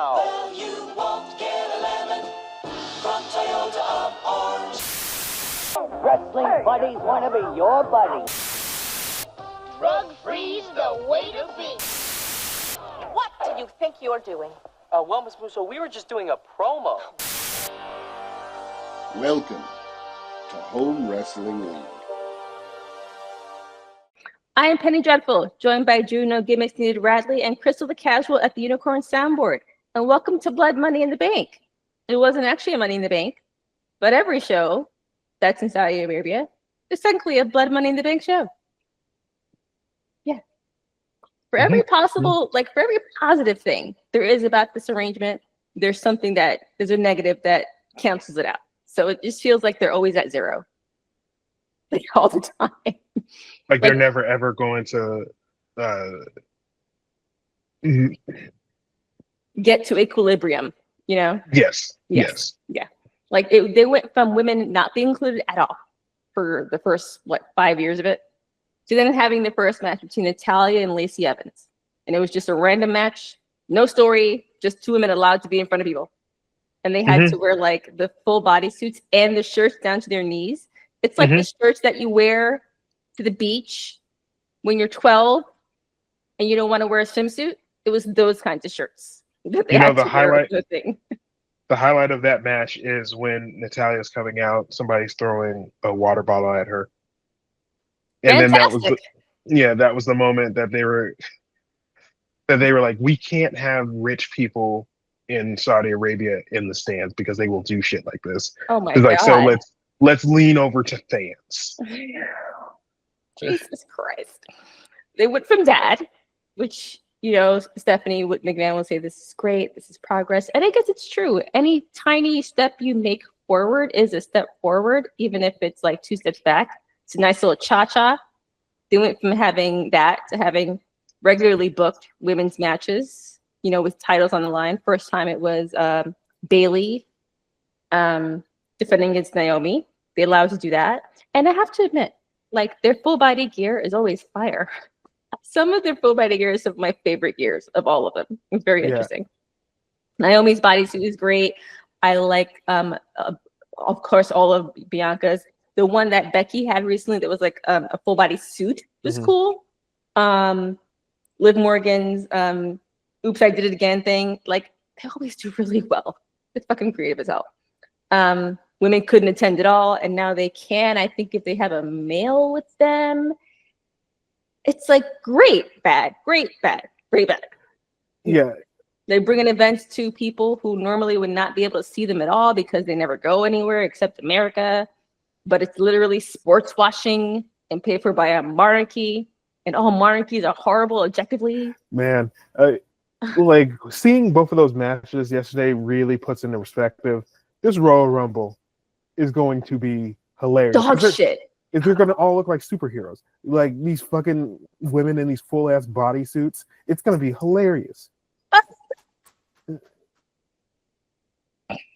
Well, you won't get a lemon from Toyota of Orange. Wrestling buddies want to be your buddy. Drug-free's the way to be. What do you think you're doing? Well, Miss Musso, we were just doing a promo. Welcome to Home Wrestling League. I am Penny Dreadful, joined by Drew No Gimmicks Needed Radley and Crystal the Casual at the Unicorn Soundboard. And welcome to Blood Money in the Bank. It wasn't actually a Money in the Bank, but every show that's in Saudi Arabia is technically a Blood Money in the Bank show. Yeah. For every possible, like for every positive thing there is about this arrangement, there's something that is a negative that cancels it out. So it just feels like they're always at zero. Like all the time. Like they're never ever going to get to equilibrium, you know? Yes. Yeah. Like they went from women not being included at all for the first 5 years of it, to then having the first match between Natalya and Lacey Evans, and it was just a random match, no story, just two women allowed to be in front of people, and they had to wear like the full body suits and the shirts down to their knees. It's like the shirts that you wear to the beach when you're 12 and you don't want to wear a swimsuit. It was those kinds of shirts. The highlight of that match is when Natalya's coming out, somebody's throwing a water bottle at her. And Fantastic. Then that was the moment that they were like, we can't have rich people in Saudi Arabia in the stands because they will do shit like this. Oh my God. Like, so let's lean over to fans. Jesus Christ. They went from dad, which, you know, Stephanie McMahon will say, this is great, this is progress. And I guess it's true. Any tiny step you make forward is a step forward, even if it's like two steps back. It's a nice little cha-cha. They went from having that to having regularly booked women's matches, you know, with titles on the line. First time it was Bayley defending against Naomi. They allowed to do that. And I have to admit, like, their full body gear is always fire. Some of their full body gear is some of my favorite gears of all of them. It's very interesting. Naomi's bodysuit is great. I like, of course, all of Bianca's. The one that Becky had recently that was like a full body suit was cool. Liv Morgan's Oops, I Did It Again thing. Like, they always do really well. It's fucking creative as hell. Women couldn't attend at all, and now they can. I think if they have a male with them, it's like great, bad, great, bad, great, bad. Yeah. They bring in events to people who normally would not be able to see them at all because they never go anywhere except America. But it's literally sports washing and paid for by a monarchy, and all monarchies are horrible objectively. Man, like seeing both of those matches yesterday really puts into perspective. This Royal Rumble is going to be hilarious. Dog shit. If they're going to all look like superheroes, like these fucking women in these full ass bodysuits, it's going to be hilarious.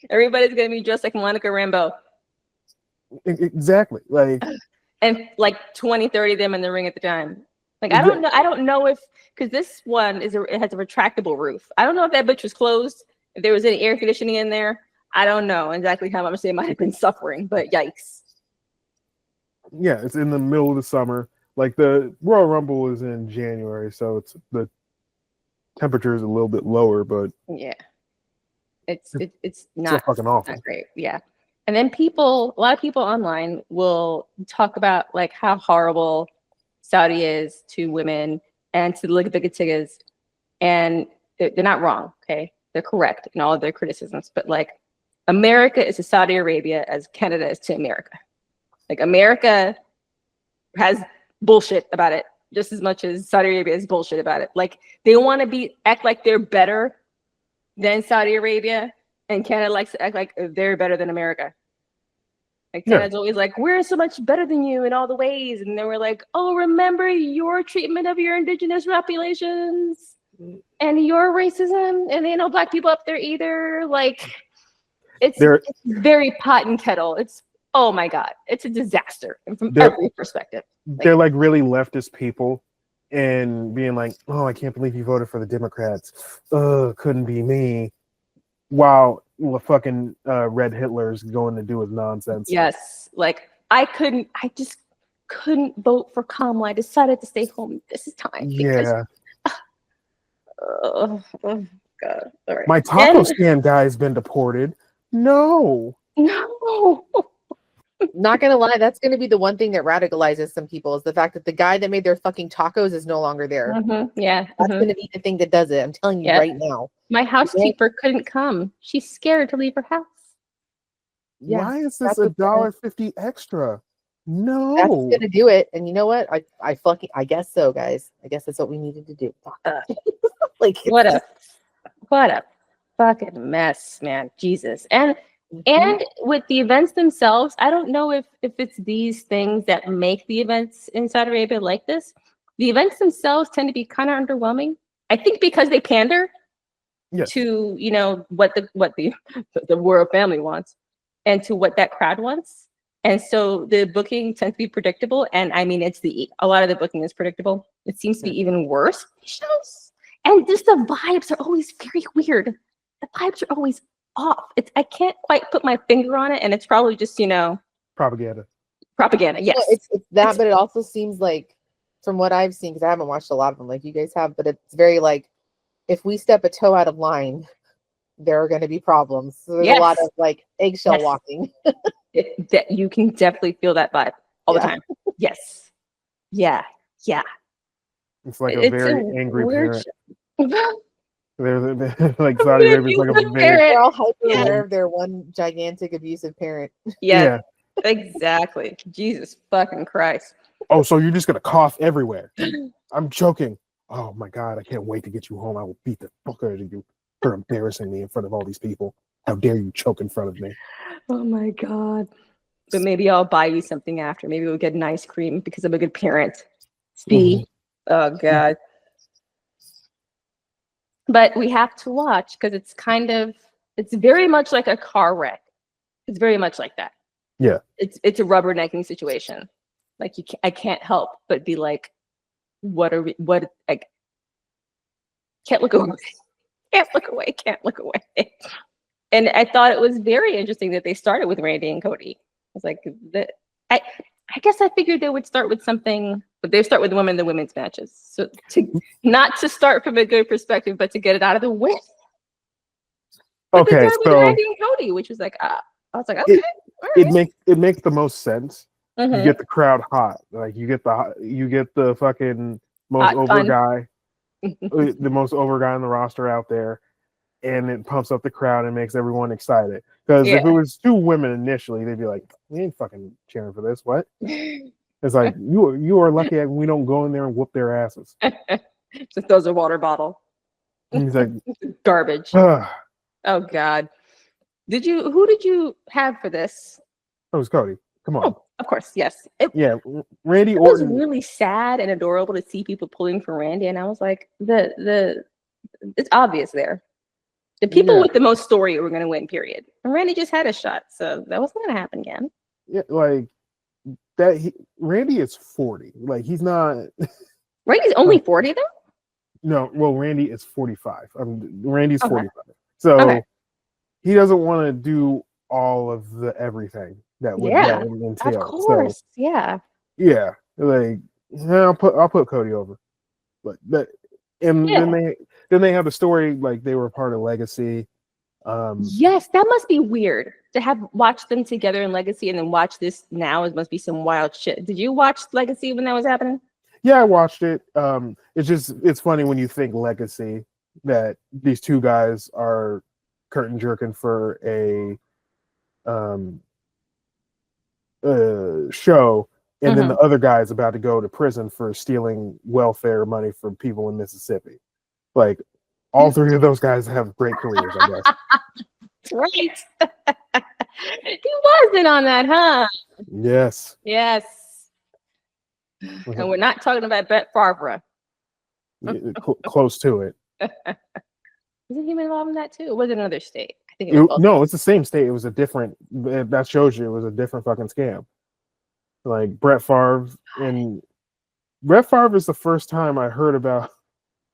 Everybody's going to be dressed like Monica Rambeau. Exactly. Like, and like 20, 30 of them in the ring at the time. Like, I don't know if, because this one it has a retractable roof. I don't know if that bitch was closed, if there was any air conditioning in there. I don't know exactly how much they might have been suffering, but yikes. Yeah, it's in the middle of the summer. Like, the Royal Rumble is in January, so it's the temperature is a little bit lower, but yeah, it's not fucking awful. Not great. Yeah. And then a lot of people online will talk about like how horrible Saudi is to women and to the Liga, and they're not wrong. Okay, they're correct in all of their criticisms. But like, America is to Saudi Arabia as Canada is to America. Like, America has bullshit about it just as much as Saudi Arabia has bullshit about it. Like, they want to act like they're better than Saudi Arabia. And Canada likes to act like they're better than America. Like, Canada's always like, we're so much better than you in all the ways. And then we're like, oh, remember your treatment of your indigenous populations and your racism? And they know black people up there either. Like, it's very pot and kettle. It's, oh my God, it's a disaster from every perspective. They're like really leftist people and being like, "Oh, I can't believe you voted for the Democrats. Couldn't be me." While the fucking Red Hitler's going to do his nonsense. Yes, like I just couldn't vote for Kamala. I decided to stay home this time because Yeah. oh God. All right. My taco And- stand guy's been deported. No. No. Not gonna lie, that's gonna be the one thing that radicalizes some people is the fact that the guy that made their fucking tacos is no longer there. Yeah. That's gonna be the thing that does it. I'm telling you Yep. right now. My housekeeper couldn't come. She's scared to leave her house. Yeah, Why is that's this what's gonna- $1.50 extra? No. That's gonna do it. And you know what? I guess so, guys. I guess that's what we needed to do. Like What a fucking mess, man. Jesus. And with the events themselves, I don't know if it's these things that make the events in Saudi Arabia like this. The events themselves tend to be kind of underwhelming. I think because they pander Yes. to, you know, what the royal family wants and to what that crowd wants. And so the booking tends to be predictable. And I mean, a lot of the booking is predictable. It seems to be even worse shows. And just the vibes are always very weird. The vibes are always off. I can't quite put my finger on it. And it's probably just, you know, Propaganda. propaganda. Yes. Well, it's that, but it also seems like, from what I've seen, because I haven't watched a lot of them like you guys have, but it's very like, if we step a toe out of line, there are going to be problems. So there's a lot of like eggshell walking. That you can definitely feel that vibe all the time. Yes. Yeah. Yeah. It's like a very angry weird parent. They're like Saudi Arabia's like a very They're all hyper aware of their one gigantic abusive parent. Yeah. Exactly. Jesus fucking Christ. Oh, so you're just gonna cough everywhere? I'm joking. Oh my God, I can't wait to get you home. I will beat the fuck out of you for embarrassing me in front of all these people. How dare you choke in front of me? Oh my God. But maybe I'll buy you something after. Maybe we'll get an ice cream because I'm a good parent. See? Oh God. But we have to watch because it's very much like a car wreck. It's very much like that. Yeah. It's a rubbernecking situation. Like I can't help but be like, can't look away. Can't look away. Can't look away. And I thought it was very interesting that they started with Randy and Cody. I was like, I guess I figured they would start with something, but they start with the women's matches. So not to start from a good perspective, but to get it out of the way. But Okay, they started with so Randy and Cody, which was like, I was like, okay, all right. it makes the most sense. Mhm. You get the crowd hot, like you get the fucking most Hot over fun. guy, the most over guy on the roster out there, and it pumps up the crowd and makes everyone excited. Because if it was two women initially, they'd be like, "We ain't fucking cheering for this." What? It's like you are lucky that we don't go in there and whoop their asses. Just throws a water bottle. And he's like, Garbage. "Ugh." Oh God. Who did you have for this? That was Cody. Come on. Oh, of course, yes. It Randy was Orton. really sad and adorable to see people pulling for Randy, and I was like, it's obvious there. The people with the most story were going to win. Period. And Randy just had a shot, so that wasn't going to happen again. Yeah, like that. Randy is 40. Like he's not. Randy's only 40 though. No, well, Randy is 45. Randy's 45. So he doesn't want to do all of the everything that would entail. Of course. So, yeah. Like I'll put Cody over. But then they have the story like they were part of Legacy. Yes, that must be weird to have watched them together in Legacy and then watch this now. It must be some wild shit. Did you watch Legacy when that was happening? Yeah, I watched it. It's funny when you think Legacy that these two guys are curtain jerking for a show, and then the other guy is about to go to prison for stealing welfare money from people in Mississippi. Like all three of those guys have great careers, I guess. Right. He wasn't on that, huh? Yes. Yes. And we're not talking about Brett Favre. Close to it. Isn't he involved in that too? Or was it another state? I think No, it's the same state. It was a different. That shows you it was a different fucking scam. Like Brett Favre and Brett Favre is the first time I heard about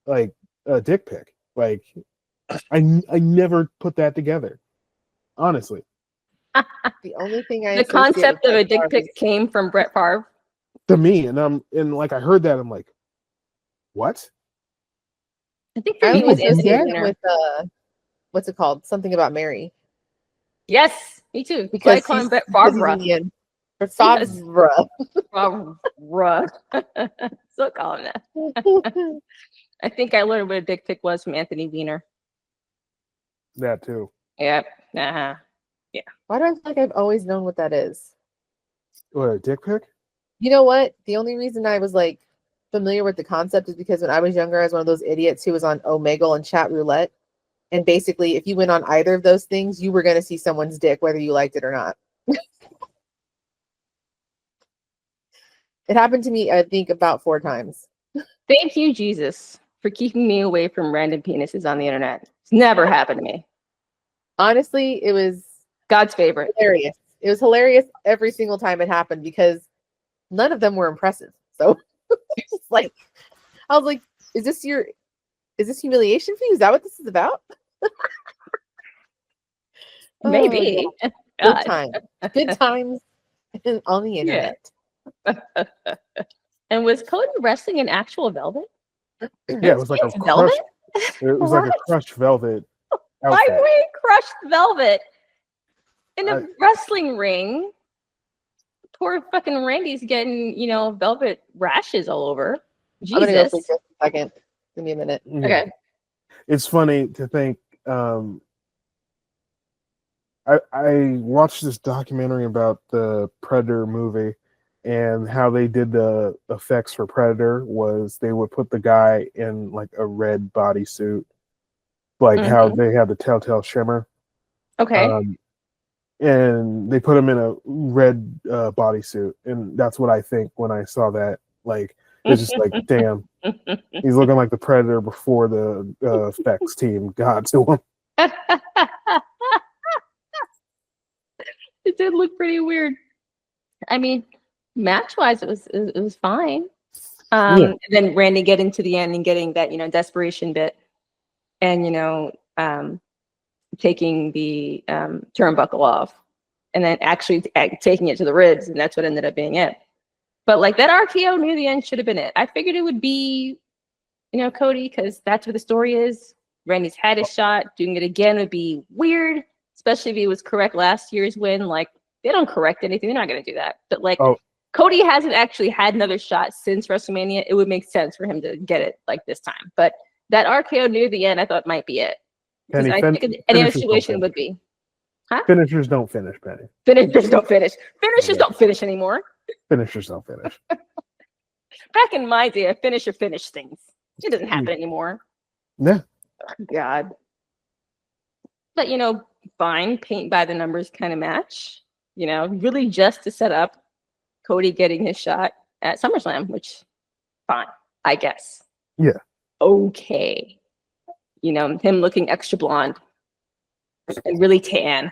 like a dick pic. Like, I never put that together. Honestly, The only thing I The associate concept with of a Brett dick Favre pic is- came from Brett Favre. to me, and like I heard that, I'm like, what? I think for I me it only was Anthony associate him Weiner. with what's it called? Something about Mary. Yes, me too. That's why I Because call him Brett because he's Favre. Indian. Brett Yes. Favre. Favre. Still call him that. I think I learned what a dick pic was from Anthony Weiner. That too. Yep. Uh-huh. Why do I feel like I've always known what that is? What, a dick pic? You know what? The only reason I was like familiar with the concept is because when I was younger, I was one of those idiots who was on Omegle and Chat Roulette. And basically, if you went on either of those things, you were going to see someone's dick, whether you liked it or not. It happened to me, I think, about 4 times. Thank you, Jesus, for keeping me away from random penises on the internet. It's never happened to me. Honestly, it was God's favorite. hilarious. It was hilarious every single time it happened because none of them were impressive. So it's like, I was like, is this humiliation for you? Is that what this is about? Maybe. Oh, yeah. God. Good times. Good times on the internet. And was Cody wrestling in actual velvet? Yeah, it was like a It's velvet? crushed. It was like a What? crushed velvet Why outfit. wearing crushed velvet in a I- wrestling ring? Poor fucking Randy's getting, velvet rashes all over. I'm gonna go Jesus. for just a second. Give me a minute. Yeah. Okay. It's funny to think. I watched this documentary about the Predator movie, and how they did the effects for Predator was they would put the guy in like a red bodysuit, like how they had the telltale shimmer. Okay. And they put him in a red bodysuit, and that's what I think when I saw that. Like, it's just like, damn, he's looking like the Predator before the effects team got to him. It did look pretty weird. I mean, match-wise, it was fine. Yeah. Then Randy getting to the end and getting that, desperation bit, and taking the turnbuckle off, and then actually taking it to the ribs, and that's what ended up being it. But like that RKO near the end should have been it. I figured it would be, Cody, because that's what the story is. Randy's had his shot. Doing it again would be weird, especially if he was correct last year's win. Like, they don't correct anything. They're not going to do that. But like, Cody hasn't actually had another shot since WrestleMania. It would make sense for him to get it like this time. But that RKO near the end, I thought might be it. Because I think any other situation would be. Huh? Finishers don't finish, Penny. Finishers don't finish. Finishers don't finish anymore. Finishers don't finish. Back in my day, a finisher finished things. It doesn't happen anymore. Yeah. God. But, fine, paint by the numbers kind of match. Really just to set up Cody getting his shot at SummerSlam, which, fine, I guess. Yeah. Okay. Him looking extra blonde and really tan.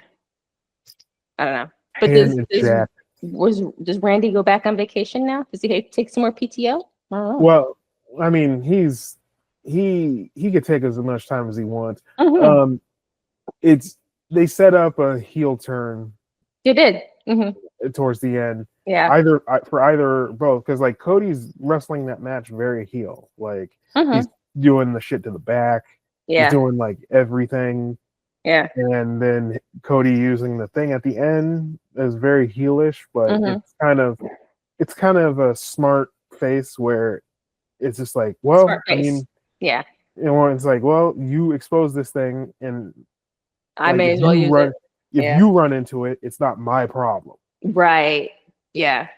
I don't know. But does Randy go back on vacation now? Does he take some more PTO? I don't know. Well, I mean, he could take as much time as he wants. Mm-hmm. They set up a heel turn. You did. Mm-hmm. Towards the end. Yeah. Either both, because like Cody's wrestling that match very heel. Like he's doing the shit to the back. Yeah. He's doing like everything. Yeah. And then Cody using the thing at the end is very heelish, but it's kind of a smart face where it's just like, well, I mean, yeah. It's like, well, you expose this thing, and I may as well use it. If you run into it, it's not my problem. Right. Yeah.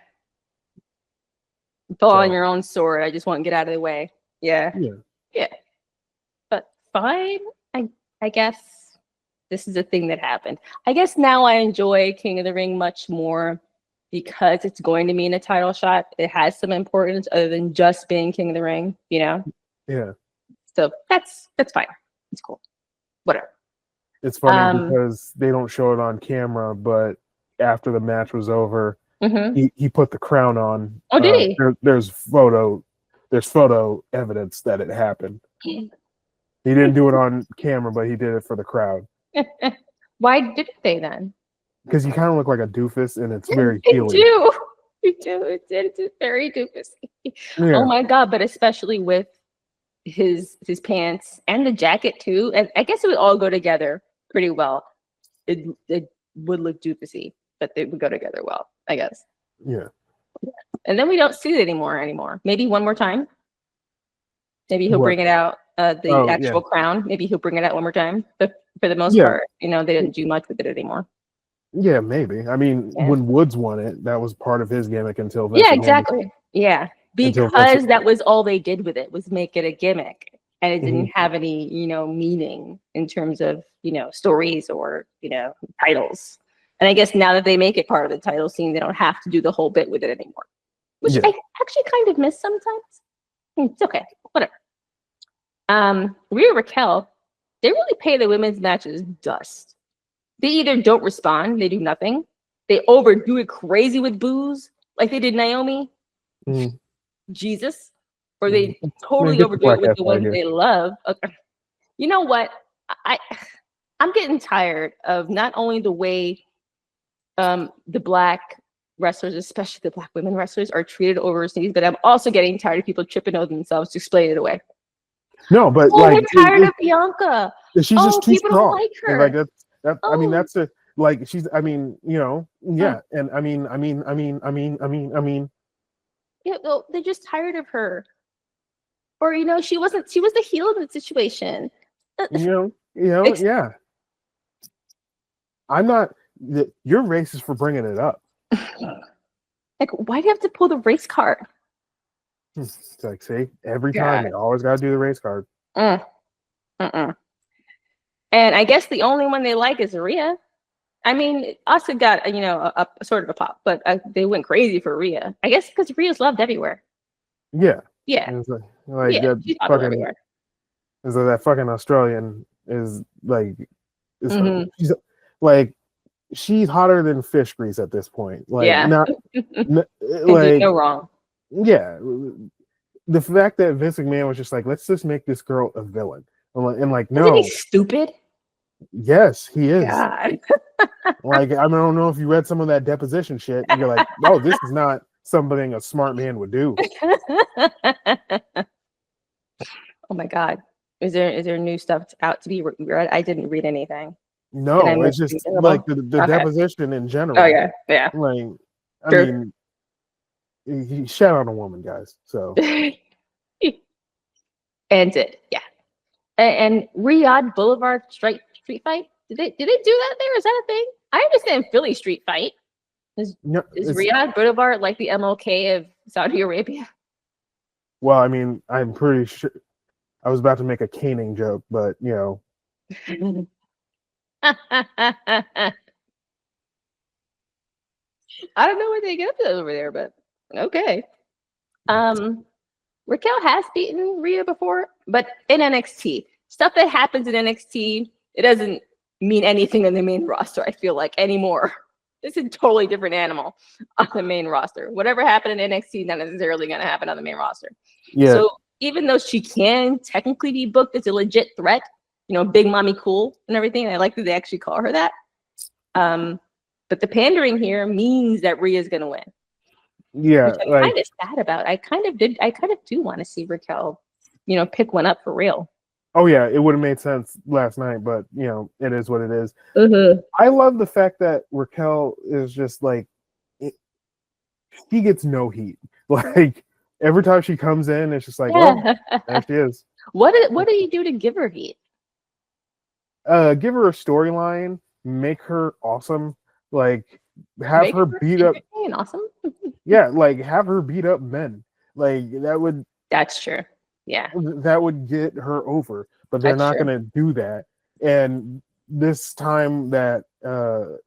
Fall on your own sword. I just want to get out of the way. Yeah. Yeah. But fine. I guess this is a thing that happened. I guess now I enjoy King of the Ring much more because it's going to mean a title shot. It has some importance other than just being King of the Ring, Yeah. So that's fine. It's cool. Whatever. It's funny because they don't show it on camera, but after the match was over, he put the crown on. Oh, did he? There's photo there's photo evidence that it happened. He didn't do it on camera, but he did it for the crowd. Why didn't they then? Because you kind of look like a doofus, and it's very You healing. do. You do. It's very doofusy. Yeah. Oh my god! But especially with his pants and the jacket too, and I guess it would all go together pretty well. It would look doofusy, but they would go together well, I guess. Yeah. And then we don't see it anymore. Maybe one more time. Maybe he'll What? bring it out. The Oh, actual yeah. crown. Maybe he'll bring it out one more time. But for the most Yeah. part, they didn't do much with it anymore. Yeah, maybe. I mean, Yeah. when Woods won it, that was part of his gimmick until Yeah, Vince McMahon- exactly. Yeah, Until because Vince- that was all they did with it, was make it a gimmick, and it didn't Mhm. have any, meaning in terms of, stories or, titles. And I guess now that they make it part of the title scene, they don't have to do the whole bit with it anymore, which Yeah. I actually kind of miss sometimes. It's okay, whatever. Rhea Raquel, they really pay the women's matches dust. They either don't respond, they do nothing, they overdo it crazy with boos, like they did Naomi, Mhm. Jesus, or they Mhm. totally Get the overdo it with black the ass ones out of they love. Okay. You know what? I'm getting tired of not only the way the black wrestlers, especially the black women wrestlers, are treated overseas, but I'm also getting tired of people tripping over themselves to explain it away. No, but Oh, like we're tired of Bianca. she's just too people strong. don't like And, her. like I mean, Oh. that's a like she's. I mean, yeah. And I mean. Yeah, well, they're just tired of her. Or she was the heel in the situation. Yeah. I'm not. You're racist for bringing it up. Like, why do you have to pull the race card? It's like, see, every time you always got to do the race card. And I guess the only one they like is Rhea. I mean, Asuka got a sort of a pop, but they went crazy for Rhea. I guess because Rhea's loved everywhere. Yeah. Yeah. And it's like Yeah, that she's popular fucking. everywhere. Is that fucking Australian is like, Mhm. she's like, she's hotter than fish grease at this point. Like, Yeah. not Can do like, no wrong. yeah. The fact that Vince McMahon was just like, let's just make this girl a villain, and like, Isn't no, he stupid? yes, he is. God. Like, I don't know if you read some of that deposition shit. And you're like, no, this is not something a smart man would do. Oh my God. Is there new stuff out to be read? I didn't read anything. No, I it's miss just it? like the Okay. deposition in general. Oh yeah, yeah. Like, I Sure. mean, he shot on a woman, guys. So And it, yeah. And Riyadh Boulevard street fight. Did they do that there? Is that a thing? I understand Philly street fight. Is Riyadh Boulevard like the MLK of Saudi Arabia? Well, I mean, I'm pretty sure I was about to make a caning joke, but I don't know what they get up to over there, but okay. Raquel has beaten Rhea before, but in NXT. Stuff that happens in NXT, it doesn't mean anything on the main roster, I feel like, anymore. It's a totally different animal on the main roster. Whatever happened in NXT, not necessarily going to happen on the main roster. yeah. So even though she can technically be booked as a legit threat, Big Mommy Cool and everything, and I like that they actually call her that. But the pandering here means that Rhea's going to win. Yeah, Which I'm like, kind of sad about. I kind of do want to see Raquel, pick one up for real. oh yeah, it would have made sense last night, but it is what it is. Mm-hmm. I love the fact that Raquel is just like, she gets no heat. Like, every time she comes in, it's just like, well, there she is. What do you do to give her heat? Give her a storyline, make her awesome, like have Make her beat up. Awesome. Yeah, like have her beat up men. Like That's true. Yeah. that would get her over, but they're That's not true. going to do that. And this time that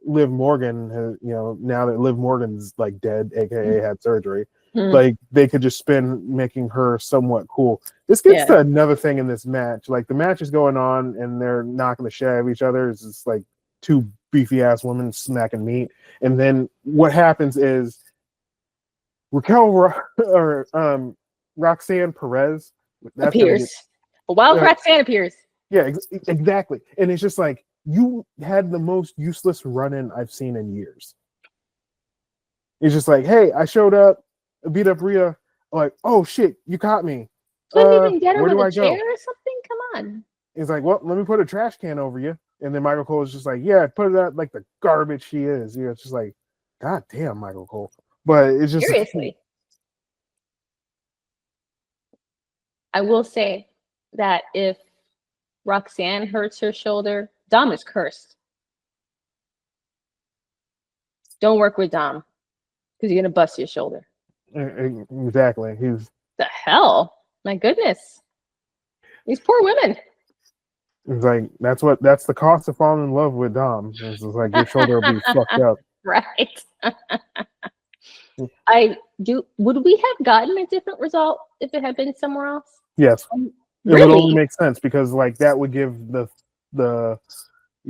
Liv Morgan has, now that Liv Morgan's like dead, aka had surgery, like they could just spin making her somewhat cool. This gets to another thing in this match. Like the match is going on and they're knocking the shit out of each other. It's just like two beefy ass women smacking meat. And then what happens is Raquel or Roxanne Perez that's gonna appears. A wild uh, Roxanne appears. yeah, exactly. And it's just like you had the most useless run-in I've seen in years. It's just like, hey, I showed up, beat up Rhea. Like, oh shit, you caught me. Couldn't even get her Where with do a I chair go? or something. Come on. He's like, well, let me put a trash can over you. And then Michael Cole is just like, yeah, put it out like the garbage she is. You know, it's just like, God damn, Michael Cole. But it's just Seriously. I will say that if Roxanne hurts her shoulder, Dom is cursed. Don't work with Dom because you're gonna bust your shoulder. exactly. He's The hell? My goodness. These poor women. like, that's the cost of falling in love with Dom. It's just like your shoulder will be fucked up. Right. Would we have gotten a different result if it had been somewhere else? Yes. It Really? would only make sense because like that would give the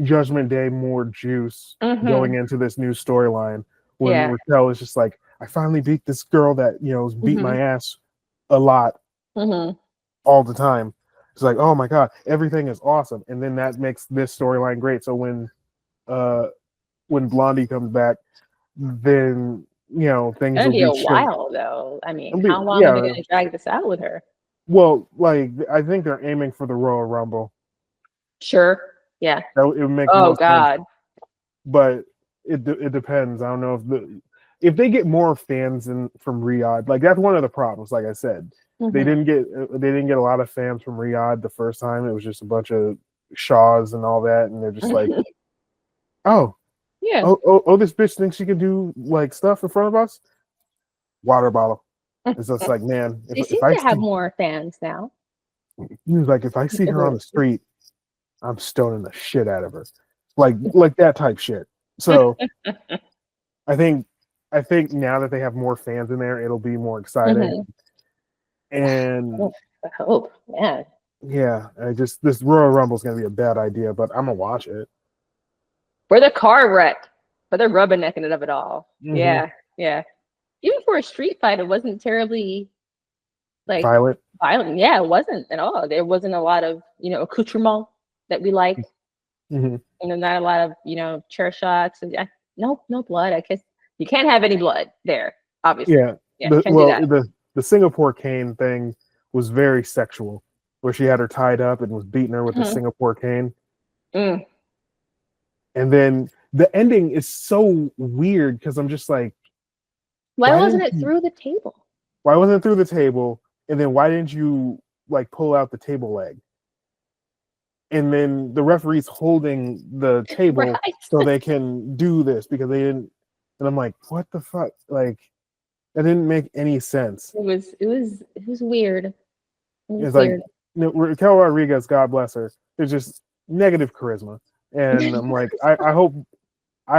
Judgment Day more juice going into this new storyline when Raquel is just like, I finally beat this girl that was beat my ass a lot all the time. It's like, oh my god, everything is awesome, and then that makes this storyline great. So when Blondie comes back, then things It's gonna will be a be while though. I mean, It'll be- how long are they gonna drag this out with her? Well, like I think they're aiming for the Royal Rumble. Sure. Yeah. It would make Oh most God. sense. But it depends. I don't know if they get more fans from Riyadh. Like that's one of the problems. Like I said, they didn't get a lot of fans from Riyadh the first time. It was just a bunch of Shaws and all that, and they're just like, oh, yeah, oh, this bitch thinks she can do like stuff in front of us. Water bottle. It's just like, man, they seem to have more fans now. He was like, if I see her on the street, I'm stoning the shit out of her, like that type shit. So I think now that they have more fans in there, it'll be more exciting. And I hope, yeah, this Royal Rumble is gonna be a bad idea, but I'm gonna watch it. For the car wreck, for the rubbernecking of it all. Yeah. Even for a street fight, it wasn't terribly like violent. Yeah, it wasn't at all. There wasn't a lot of accoutrement that we like. Not a lot of chair shots and no blood. I guess you can't have any blood there, obviously. The Singapore cane thing was very sexual, where she had her tied up and was beating her with the Singapore cane. And then the ending is so weird because I'm just like, why wasn't it through the table? Why wasn't it through the table? And then why didn't you like pull out the table leg? And then the referee's holding the table so they can do this because they didn't. And I'm like, what the fuck? Like, that didn't make any sense. It was weird. It's weird. Like Raquel Rodriguez, God bless her, is just negative charisma. And I'm like, I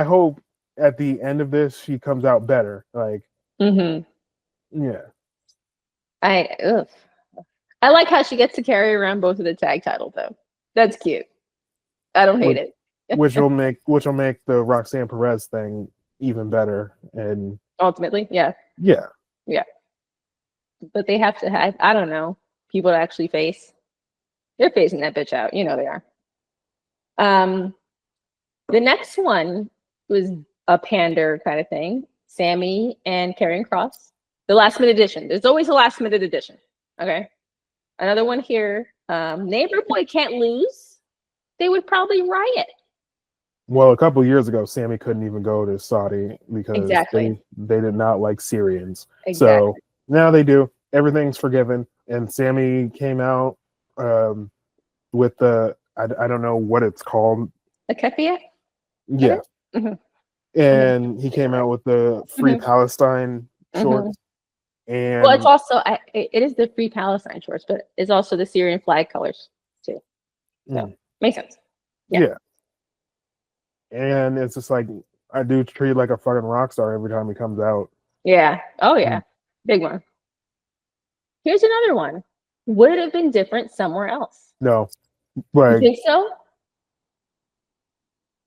hope at the end of this she comes out better. Like, yeah. I like how she gets to carry around both of the tag title though. That's cute. I don't hate it. which will make the Roxanne Perez thing even better. And ultimately, yeah. But they have to have, I don't know, people to actually face. They're facing that bitch out. They are. The next one was a pander kind of thing. Sammy and Karrion Kross. The last minute edition. There's always a last minute edition. Okay. Another one here. Neighbor Boy can't lose. They would probably riot. Well, a couple of years ago, Sammy couldn't even go to Saudi because they did not like Syrians. So now they do. Everything's forgiven. And Sammy came out with the, I don't know what it's called. A keffiyeh? Yeah. And he came out with the Free Palestine shorts. And well, it's also it is the Free Palestine shorts, but it's also the Syrian flag colors too. So makes sense. Yeah. And it's just like I do treat like a fucking rock star every time he comes out. Yeah. Oh yeah. Big one. Here's another one. Would it have been different somewhere else? No. Like, you think so?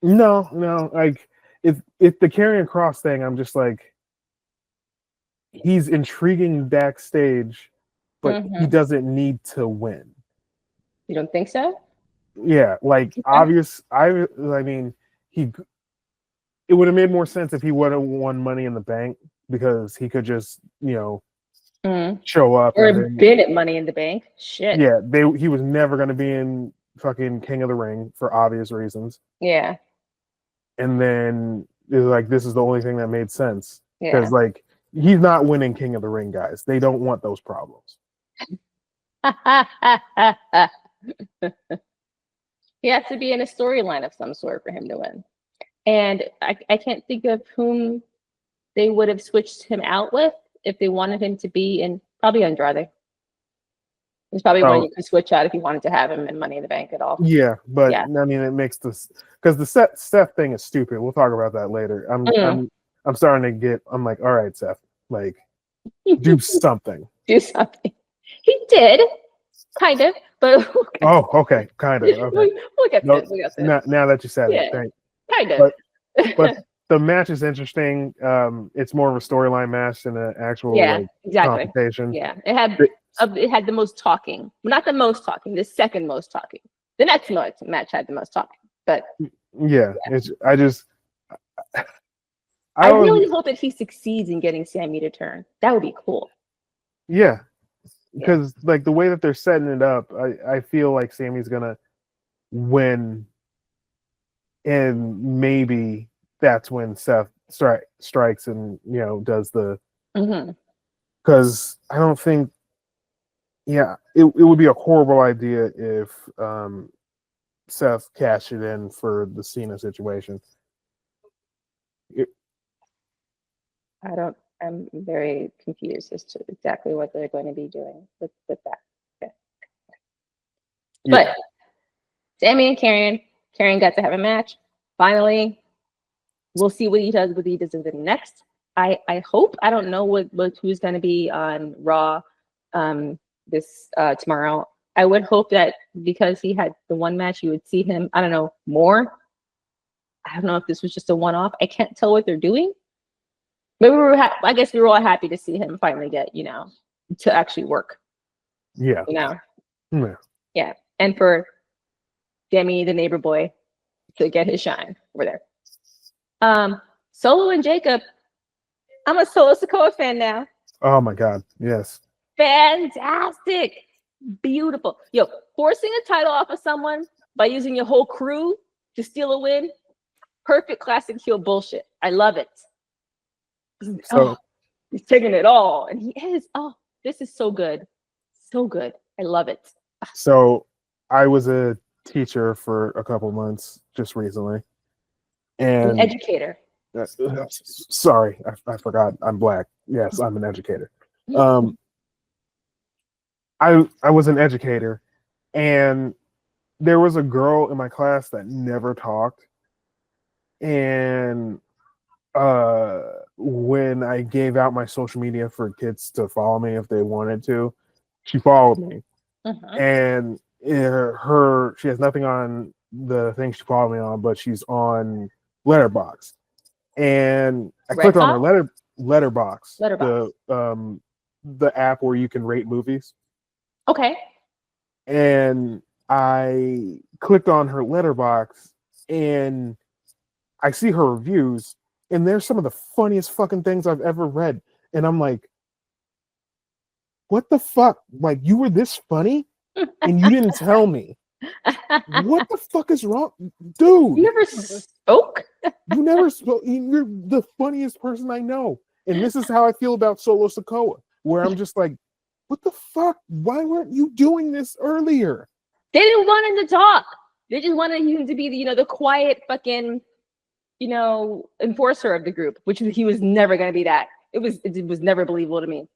No. Like if the Karrion Kross thing, I'm just like, he's intriguing backstage but he doesn't need to win. You don't think so? Yeah, like I mean, it would have made more sense if he would have won Money in the Bank because he could just, show up Or and then, been at Money in the Bank. Shit. yeah, he was never going to be in fucking King of the Ring for obvious reasons. Yeah. And then it was like, this is the only thing that made sense because Yeah. like he's not winning King of the Ring, guys. They don't want those problems. He has to be in a storyline of some sort for him to win. And I can't think of whom they would have switched him out with if they wanted him to be in, probably Andrade. There's probably one you could switch out if you wanted to have him in Money in the Bank at all. Yeah, but I mean, it makes this because the Seth thing is stupid. We'll talk about that later. I'm starting to get. I'm like, all right, Seth, like, do something. Do something. He did, kind of, but oh, okay, kind of. Okay. We'll get this. Now that you said it, kind of. But the match is interesting. It's more of a storyline match than an actual competition. Yeah, it had the most talking. Not the most talking. The second most talking. The next match had the most talking. But I really hope that he succeeds in getting Sammy to turn. That would be cool. Yeah, because like the way that they're setting it up, I feel like Sammy's gonna win, and maybe that's when Seth strikes and does the. Because I don't think. Yeah, it would be a horrible idea if Seth cashed it in for the Cena situation. I'm very confused as to exactly what they're going to be doing with that. Okay. But Sammy and Karen got to have a match. Finally, we'll see what he does with the next. I hope, I don't know who's going to be on Raw this tomorrow. I would hope that because he had the one match, you would see him, I don't know, more. I don't know if this was just a one-off. I can't tell what they're doing. But I guess we were all happy to see him finally get, to actually work. Yeah. Yeah. And for Demi, the neighbor boy, to get his shine over there. Solo and Jacob. I'm a Solo Sikoa fan now. Oh my God. Yes. Fantastic. Beautiful. Yo, forcing a title off of someone by using your whole crew to steal a win. Perfect classic heel bullshit. I love it. So he's taking it all. And he is. Oh, this is so good. So good. I love it. So I was a teacher for a couple months just recently. And an educator. Sorry, I forgot. I'm Black. Yes, I'm an educator. I was an educator, and there was a girl in my class that never talked. And when I gave out my social media for kids to follow me if they wanted to, she followed me. And she has nothing on the thing she followed me on, but she's on Letterboxd. And I clicked on her Letterboxd, the app where you can rate movies. Okay. And I clicked on her Letterboxd, and I see her reviews, and they're some of the funniest fucking things I've ever read. And I'm like, what the fuck? Like, you were this funny, and you didn't tell me. What the fuck is wrong, dude? You never spoke. You never spoke. You're the funniest person I know, and this is how I feel about Solo Sikoa, where I'm just like, what the fuck? Why weren't you doing this earlier? They didn't want him to talk. They just wanted him to be the quiet fucking, enforcer of the group, which he was never going to be that. It was never believable to me.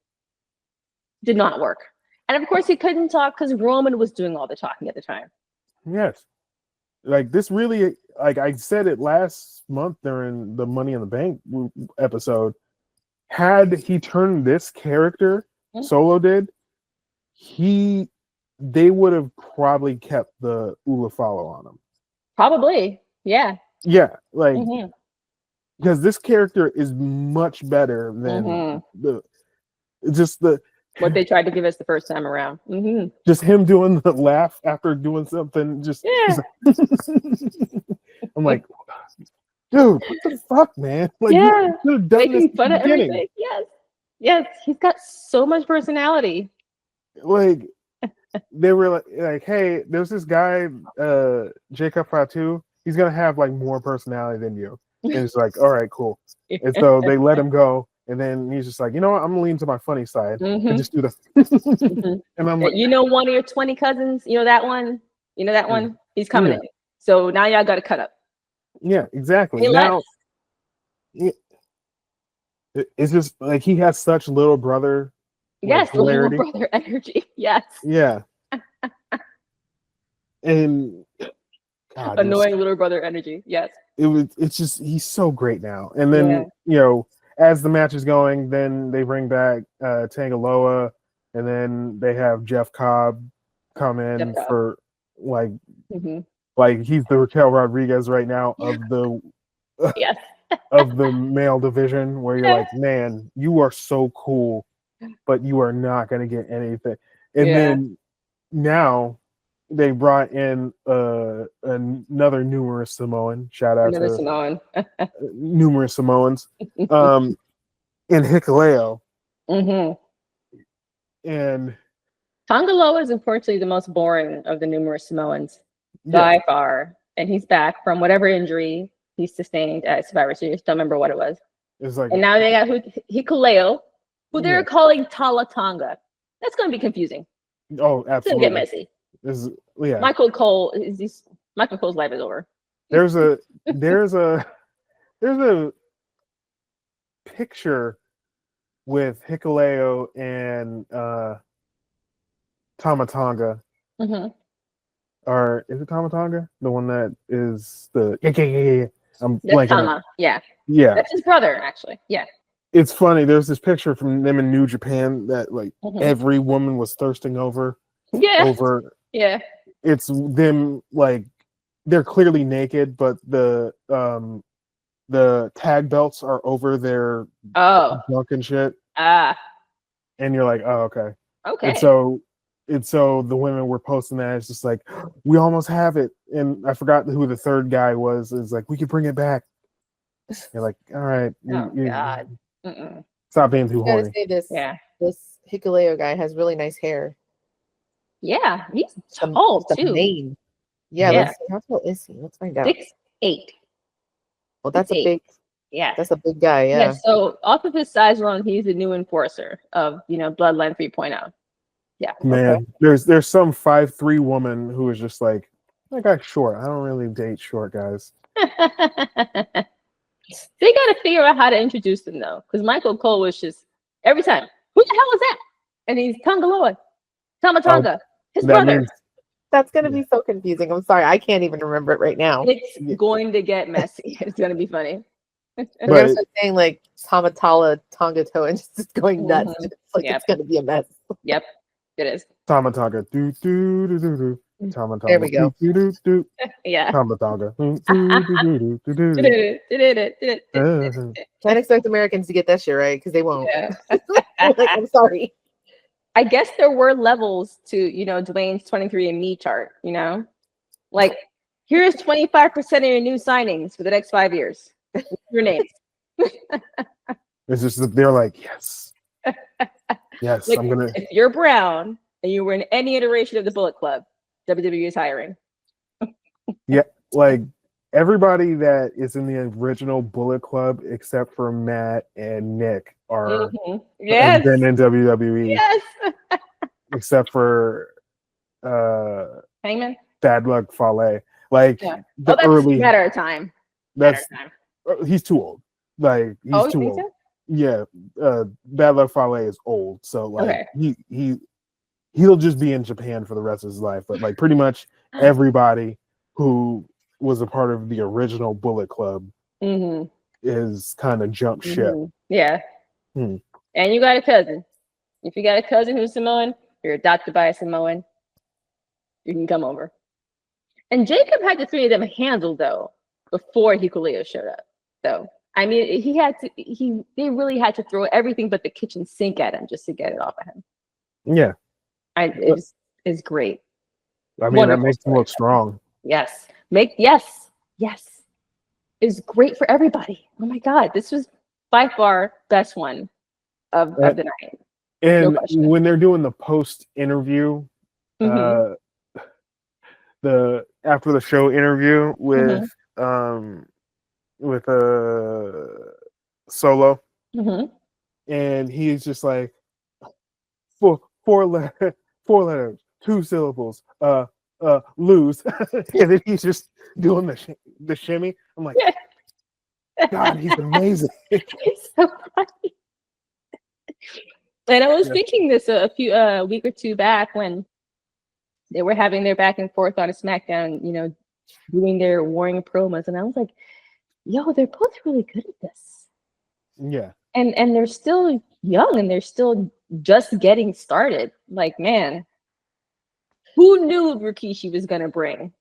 Did not work. And of course he couldn't talk because Roman was doing all the talking at the time. Yes. Like this really, like I said it last month during the Money in the Bank episode, had he turned this character, Solo did, they would have probably kept the Ula follow on him. Probably. Yeah. Yeah. Like, because this character is much better than the what they tried to give us the first time around. Just him doing the laugh after doing something. Just Yeah. I'm like, dude, what the fuck, man? Like, Yeah. you could have done this Making at fun the of beginning. everything. Yes, he's got so much personality. Like, they were like, hey, there's this guy, Jacob Fatu. He's gonna have like more personality than you. And it's like, all right, cool. And so they let him go. And then he's just like, you know what? I'm gonna lean to my funny side and just do the. And I'm like, You know, one of your 20 cousins, you know that one? You know that one? He's coming in. So now y'all got to cut up. yeah, exactly. Hey, Now, it's just like he has such little brother. Yes, the little hilarity. brother energy. Yes. Yeah. And God, Annoying little brother energy. Yes. it's just he's so great now. And then you know, as the match is going, then they bring back Tangaloa, and then they have Jeff Cobb come in for like he's the Raquel Rodriguez right now of the yes of the male division, where you're like, man, you are so cool, but you are not gonna get anything. And then now they brought in another numerous Samoan. Shout out another to Samoan. numerous Samoans. In Hikuleo. And Tongaloa is unfortunately the most boring of the numerous Samoans by far. And he's back from whatever injury he sustained at Survivor Series. Don't remember what it was. It's like, and now they got Hikuleo, who they're calling Tala Tonga. That's going to be confusing. Oh, absolutely. It's going to get messy. Michael Cole's life is over. There's a picture with Hikuleo and Tamatonga. Or is it Tamatonga? The one that is the I'm blanking. Tama. Yeah. That's his brother, actually. Yeah. It's funny. There's this picture from them in New Japan that like every woman was thirsting over. Yeah. It's them like they're clearly naked, but the tag belts are over their junk and shit. And you're like, oh, okay. And so the women were posting that. It's just like, we almost have it. And I forgot who the third guy was. It's like, we could bring it back. You're like, all right. God. Stop being too horny. Say this. This Hikuleo guy has really nice hair. Yeah, he's tall too. Mane. Yeah. How tall is he? Let's find out. 6'8". Well, that's 6'8". a big. Yeah, that's a big guy. Yeah. So off of his size alone, he's a new enforcer of Bloodline 3.0. Yeah. Man, there's some 5'3" woman who is just like, that guy's short. I don't really date short guys. They got to figure out how to introduce them though, because Michael Cole was just every time, who the hell is that? And he's Tongaloa, Tamatonga, his brother. That's going to be so confusing. I'm sorry. I can't even remember it right now. It's going to get messy. It's going to be funny. They're going to start saying like Tamatala, Tongato, and just going nuts. It's like it's going to be a mess. Yep, it is. Tamatonga. Do, do, do, do, do. Tamatonga. There we go. Do, do, do, do. Yeah. Tamatonga. Can't expect Americans to get that shit right because they won't. Yeah. Like, I'm sorry. I guess there were levels to, Dwayne's 23andMe chart, like here's 25% of your new signings for the next 5 years. Your names. It's just that they're like, yes. Yes, like, I'm gonna. If you're Brown and you were in any iteration of the Bullet Club, WWE is hiring. Yeah, like everybody that is in the original Bullet Club except for Matt and Nick are yes. been in WWE. Yes. Except for Hangman. Bad Luck Fale. Like the that's early better time. That's he's too old. Like he's too old. So? Yeah. Bad Luck Fale is old. So like he'll just be in Japan for the rest of his life. But like pretty much everybody who was a part of the original Bullet Club is kind of jump ship. Yeah. And you got a cousin. If you got a cousin who's Samoan, you're adopted by a Samoan, you can come over. And Jacob had the three of them handled though before Hikuleo showed up. So I mean, they really had to throw everything but the kitchen sink at him just to get it off of him. Yeah. It just is great. I mean, Wonderful that makes them story. look strong. Yes. Yes. It was great for everybody. Oh my God. This was by far best one of the night. No And question. when they're doing the post interview, Mhm. the after the show interview Mhm. with Solo, Mhm. and he's just like four letters, 2 syllables, lose, and then he's just doing the shimmy. I'm like, God, he's amazing. It's so funny. And I was thinking this a few week or two back when they were having their back and forth on a SmackDown, doing their warring promos, and I was like, yo, they're both really good at this. Yeah. And they're still young and they're still just getting started. Like, man, who knew Rikishi was gonna bring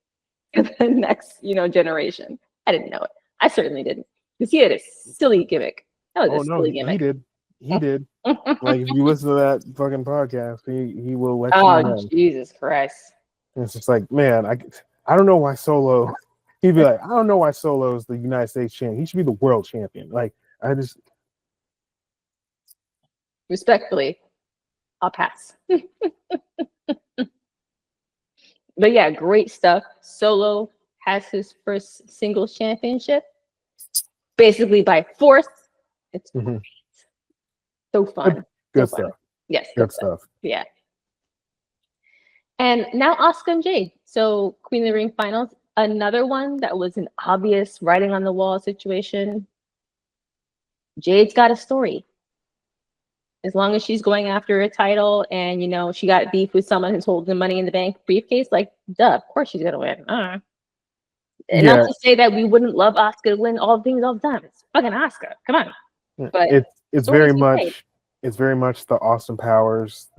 to the next, generation? I didn't know it. I certainly didn't. Because he had a silly gimmick. That was Oh a no, silly he gimmick. did. He did. Like if you listen to that fucking podcast, he will let you Oh, know. Jesus Christ. And it's just like, man, I don't know why Solo. He'd be like, I don't know why Solo is the United States champion. He should be the world champion. Like I just Respectfully, I'll pass. But yeah, great stuff. Solo has his first singles championship, basically by force. It's Mhm. so fun. Good So fun. stuff. Yes. Good stuff. Yeah. And now Asuka and Jade. So Queen of the Ring finals. Another one that was an obvious writing on the wall situation. Jade's got a story. As long as she's going after a title and she got beef with someone who's holding the Money in the Bank briefcase, like duh, of course she's gonna win. And Yeah. not to say that we wouldn't love Asuka to win all things all the time. It's fucking Asuka. Come on. But It's very much the Austin Powers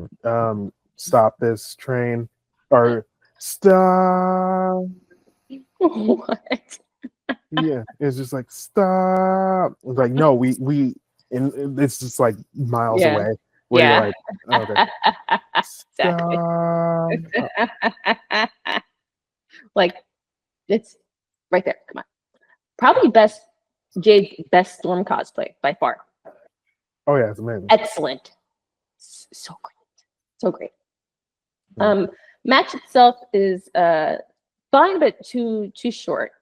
stop this train or stop. What? Yeah, it's just like stop. It's like no, we and it's just like miles Yeah. away. Where Yeah. you're like, okay, Exactly. stop. Like it's right there. Come on. Probably Jade's best Storm cosplay by far. Oh yeah, it's amazing. Excellent. So great. So great. Yeah. Match itself is fine but too short.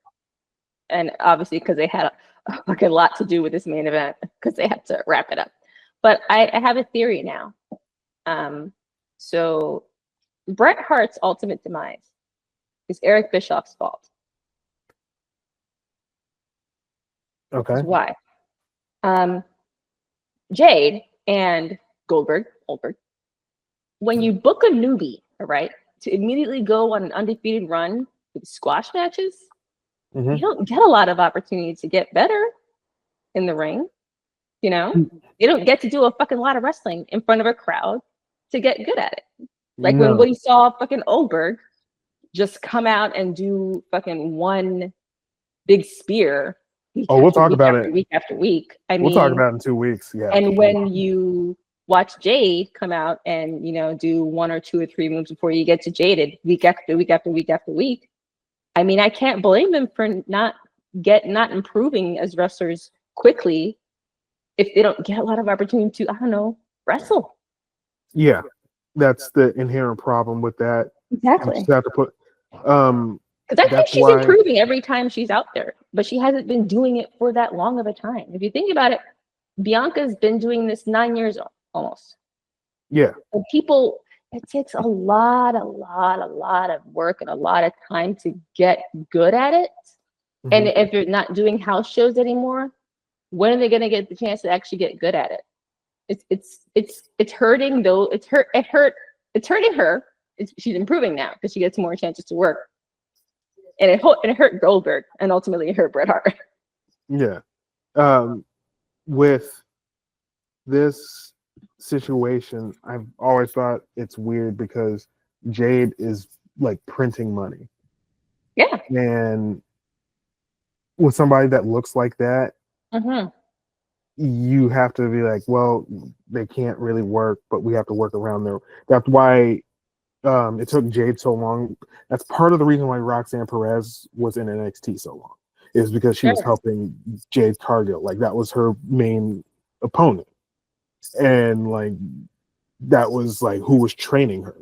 And obviously because they had a fucking lot to do with this main event because they had to wrap it up. But I have a theory now. So Bret Hart's ultimate demise is Eric Bischoff's fault. Okay. Why? Jade and Goldberg, when you book a newbie, all right, to immediately go on an undefeated run with squash matches, you don't get a lot of opportunities to get better in the ring. You don't get to do a fucking lot of wrestling in front of a crowd to get good at it. Like when we saw fucking Oldberg just come out and do fucking one big spear. We'll talk about it week after week. We'll talk about it in 2 weeks. Yeah. And when you watch Jade come out and do 1 or 2 or 3 moves before you get to Jaded week after week after week after week, I mean, I can't blame them for not improving as wrestlers quickly if they don't get a lot of opportunity to, I don't know, wrestle. Yeah, that's the inherent problem with that. Exactly. You just have to put. Because I think she's improving every time she's out there, but she hasn't been doing it for that long of a time. If you think about it, Bianca's been doing this 9 years almost. Yeah. And it takes a lot of work and a lot of time to get good at it. Mm-hmm. And if you're not doing house shows anymore, when are they going to get the chance to actually get good at it? It's hurting though. It's hurting her. She's improving now because she gets more chances to work. And it hurt Goldberg, and ultimately it hurt Bret Hart. Yeah. With this situation, I've always thought it's weird because Jade is like printing money. Yeah. And with somebody that looks like that, you have to be like, well, they can't really work, but we have to work around their. That's why it took Jade so long. That's part of the reason why Roxanne Perez was in NXT so long, is because she was helping Jade Cargill. Like that was her main opponent, and like that was like who was training her.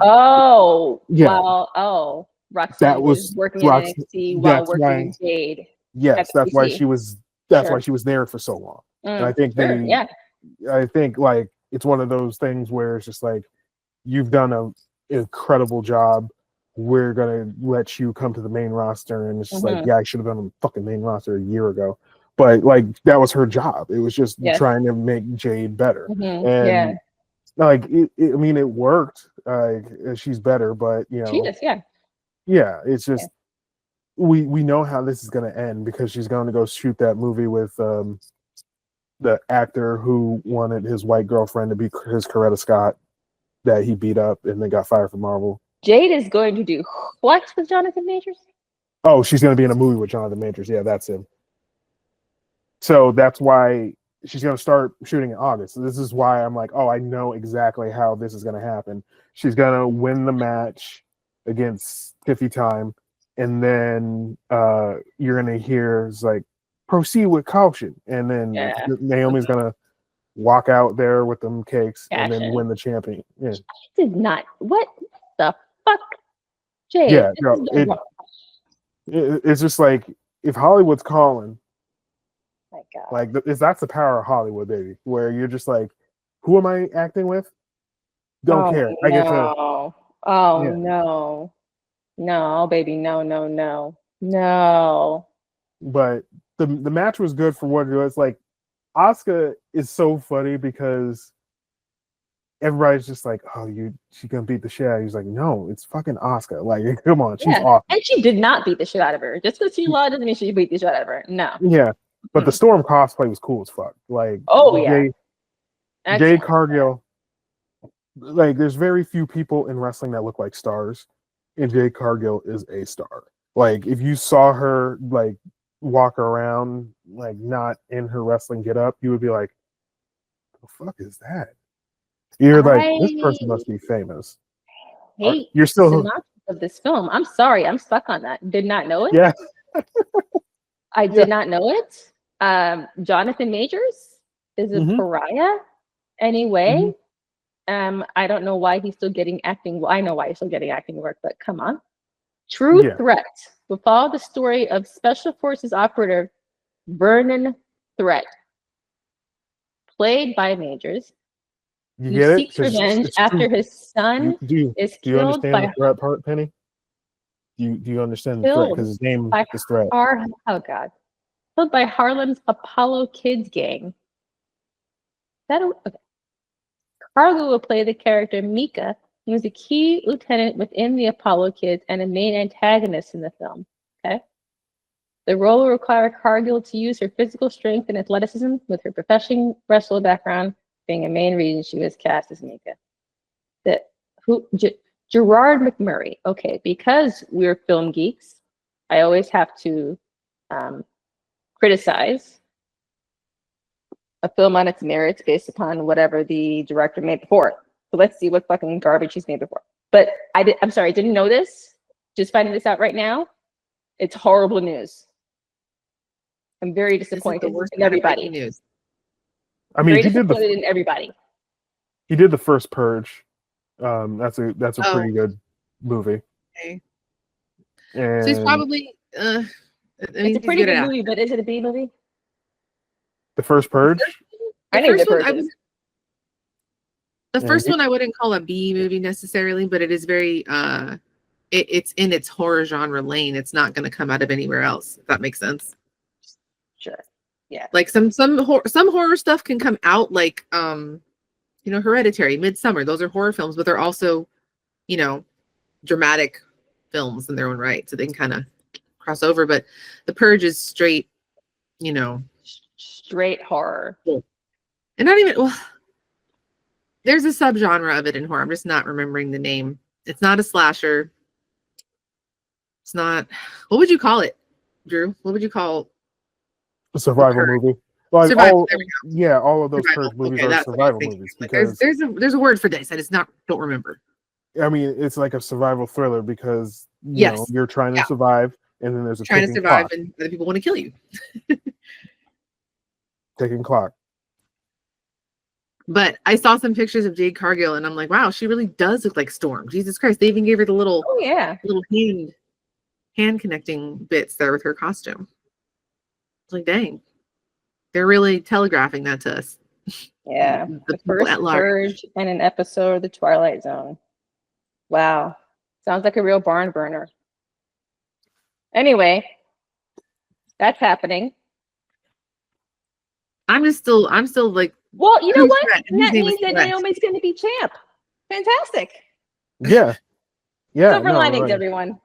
Oh, yeah. well, oh, Roxanne was working in NXT while working with Jade. Yes, that's why she was. That's why she was there for so long. And I think I think like it's one of those things where it's just like you've done an incredible job. We're gonna let you come to the main roster, and it's just like, yeah, I should have been on the fucking main roster a year ago. But like that was her job. It was just trying to make Jade better. And like I mean, it worked. She's better, but you know, she is. Yeah, it's just we know how this is going to end because she's going to go shoot that movie with the actor who wanted his white girlfriend to be his Coretta Scott that he beat up and then got fired from Marvel. Jade is going to do what with Jonathan Majors? Oh, she's going to be in a movie with Jonathan Majors. Yeah, that's him. So that's why she's going to start shooting in August. So this is why I'm like, oh, I know exactly how this is going to happen. She's going to win the match against Tiffy Time, and then you're going to hear it's like, proceed with caution. And then Naomi's going to walk out there with them cakes and then win the champion. Yeah. I did not. What the fuck? Jade. Yeah, no, it's just like, if Hollywood's calling, my God. Like that's the power of Hollywood, baby. Where you're just like, who am I acting with? Don't care. I get to. No, baby, no. But the match was good for what it was. Like, Asuka is so funny because everybody's just like, oh, she gonna beat the shit out of you. He's like, no, it's fucking Asuka. Like, come on, she's awesome. And she did not beat the shit out of her. Just because she lost doesn't mean she beat the shit out of her. No. Yeah. But the Storm cosplay was cool as fuck. Like, Jade Cargill. Like, there's very few people in wrestling that look like stars, and Jade Cargill is a star. Like, if you saw her like walk around like not in her wrestling getup, you would be like, "The fuck is that?" You're like, this person must be famous. You're still synopsis of this film. I'm sorry, I'm stuck on that. Did not know it. Yeah. I did not know it. Jonathan Majors is a pariah anyway. I don't know why he's still getting acting. Well, I know why he's still getting acting work, but come on. True Threat will follow the story of Special Forces operative Vernon Threat, played by Majors. He seeks revenge after his son is killed. Do you understand the threat part, Penny? Do you understand the threat? Because his name is Threat. Oh God. Killed by Harlem's Apollo Kids gang. Cargo will play the character Mika, who is a key lieutenant within the Apollo Kids and a main antagonist in the film. Okay. The role will require Cargill to use her physical strength and athleticism, with her professional wrestler background being a main reason she was cast as Mika. Gerard McMurray. Okay, because we're film geeks, I always have to criticize a film on its merits based upon whatever the director made before. So let's see what fucking garbage he's made before. But I'm sorry, I didn't know this. Just finding this out right now. It's horrible news. I'm very disappointed in everybody. News. I mean, he did in everybody. He did the first Purge. That's a pretty good movie. Okay. And so he's probably. It's a pretty good movie, but is it a B movie? The first Purge. The first one I wouldn't call a B movie necessarily, but it is very. It's in its horror genre lane. It's not going to come out of anywhere else. If that makes sense. Sure. Yeah. Like some horror stuff can come out, like Hereditary, Midsummer. Those are horror films, but they're also, dramatic films in their own right, so they can kind of cross over. But The Purge is straight, straight horror, and not even. Well, there's a subgenre of it in horror. I'm just not remembering the name. It's not a slasher. It's not. What would you call it, Drew? What would you call a survival movie? Like Survival. There we go. all of those Survival. purge movies Okay, are that's what I was survival thinking. movies Like, because there's a word for this. I just don't remember. I mean it's like a survival thriller because you know Yes. you're trying to Yeah. survive and then there's a Trying to ticking survive clock. and other people want to kill you. Ticking clock. But I saw some pictures of Jade Cargill and I'm like, wow, she really does look like Storm. Jesus Christ. They even gave her the little Oh yeah. hand connecting bits there with her costume. It's like, dang. They're really telegraphing that to us. Yeah. The The people first at large. purge and an episode of The Twilight Zone. Wow. Sounds like a real barn burner. Anyway, that's happening. I'm still like, Well, you know who's what? that? And his That name is means that Brett. Naomi's going to be champ. Fantastic. Yeah. Silver No, linings, like, everyone.